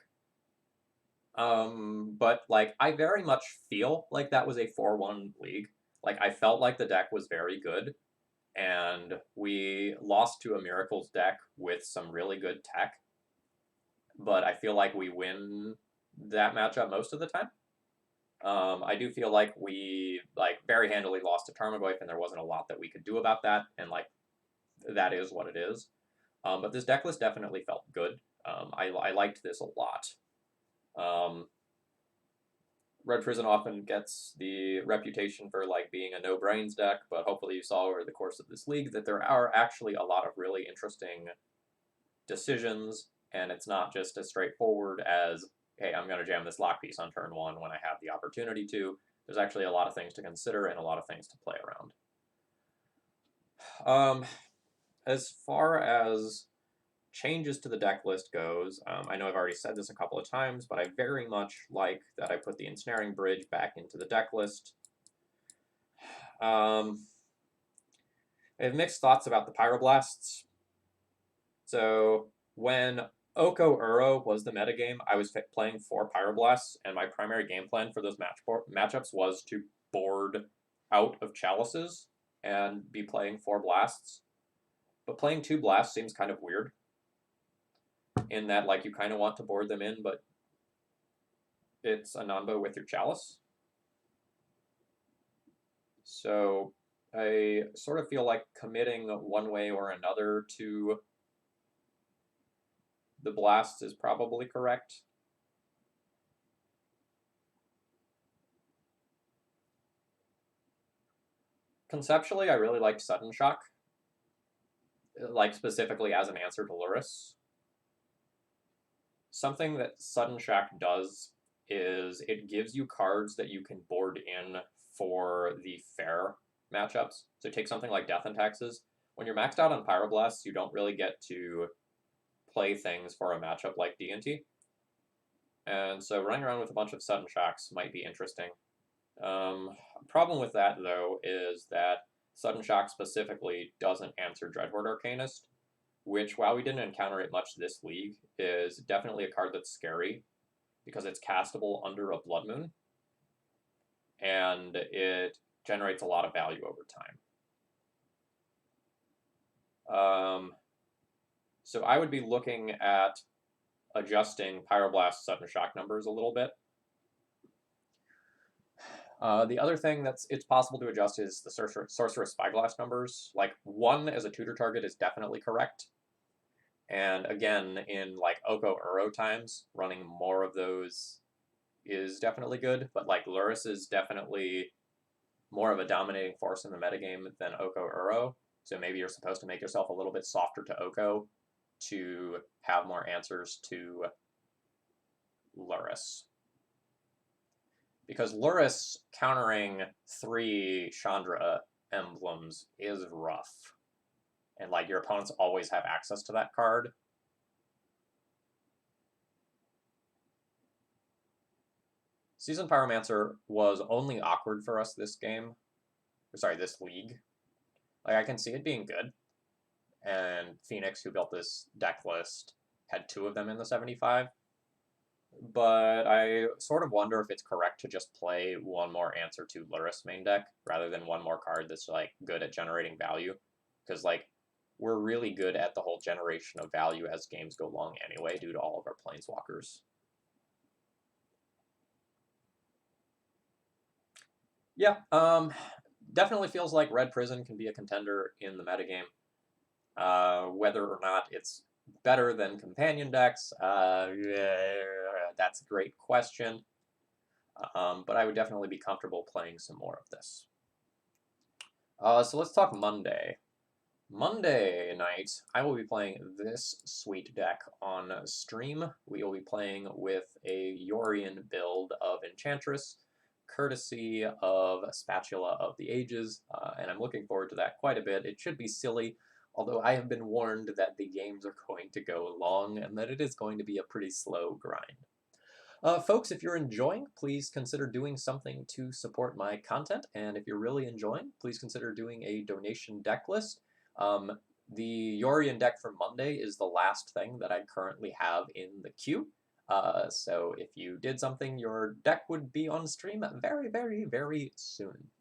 But like I very much feel like that was a 4-1 league. Like I felt like the deck was very good, and we lost to a Miracles deck with some really good tech. But I feel like we win that matchup most of the time. I do feel like we very handily lost to Tarmogoyf, and there wasn't a lot that we could do about that, and like that is what it is. But this deck list definitely felt good. I liked this a lot. Red Prison often gets the reputation for like being a no-brains deck, but hopefully you saw over the course of this league that there are actually a lot of really interesting decisions, and it's not just as straightforward as, hey, I'm going to jam this lock piece on turn 1 when I have the opportunity to. There's actually a lot of things to consider and a lot of things to play around. As far as changes to the deck list goes, I know I've already said this a couple of times, but I very much like that I put the Ensnaring Bridge back into the deck list. I have mixed thoughts about the Pyroblasts. So when Oko Uro was the metagame, I was playing 4 Pyroblasts, and my primary game plan for those matchups was to board out of Chalices and be playing 4 Blasts. But playing 2 Blasts seems kind of weird, in that like you kind of want to board them in, but it's a Nanbo with your Chalice. So I sort of feel like committing one way or another to the Blast is probably correct. Conceptually, I really liked Sudden Shock, like specifically as an answer to Luris. Something that Sudden Shock does is it gives you cards that you can board in for the fair matchups. So take something like Death and Taxes. When you're maxed out on Pyroblasts, you don't really get to play things for a matchup like D&T. And so running around with a bunch of Sudden Shocks might be interesting. Problem with that, though, is that Sudden Shock specifically doesn't answer Dreadhorde Arcanist, which, while we didn't encounter it much this league, is definitely a card that's scary, because it's castable under a Blood Moon, and it generates a lot of value over time. So I would be looking at adjusting Pyroblast Sudden Shock numbers a little bit. The other thing it's possible to adjust is the Sorceress Spyglass numbers. Like 1 as a tutor target is definitely correct. And again, in like Oko Uro times, running more of those is definitely good. But like Luris is definitely more of a dominating force in the metagame than Oko Uro. So maybe you're supposed to make yourself a little bit softer to Oko to have more answers to Lurrus. Because Lurrus countering 3 Chandra emblems is rough. And like your opponents always have access to that card. Seasoned Pyromancer was only awkward for us this game. Sorry, this league. Like, I can see it being good. And Phoenix, who built this deck list, had 2 of them in the 75. But I sort of wonder if it's correct to just play one more answer to Lurrus main deck, rather than one more card that's, like, good at generating value. Because, like, we're really good at the whole generation of value as games go long anyway, due to all of our Planeswalkers. Yeah, definitely feels like Red Prison can be a contender in the metagame. Whether or not it's better than companion decks, that's a great question. But I would definitely be comfortable playing some more of this. So let's talk Monday. Monday night, I will be playing this sweet deck on stream. We will be playing with a Yorion build of Enchantress, courtesy of Spatula of the Ages, and I'm looking forward to that quite a bit. It should be silly, although I have been warned that the games are going to go long and that it is going to be a pretty slow grind. Folks, if you're enjoying, please consider doing something to support my content, and if you're really enjoying, please consider doing a donation deck list. The Yorion deck for Monday is the last thing that I currently have in the queue. So if you did something, your deck would be on stream very, very, very soon.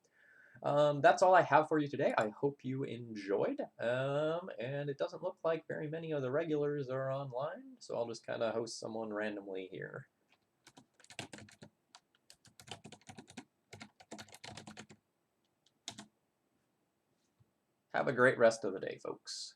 That's all I have for you today. I hope you enjoyed. And it doesn't look like very many of the regulars are online, so I'll just kind of host someone randomly here. Have a great rest of the day, folks.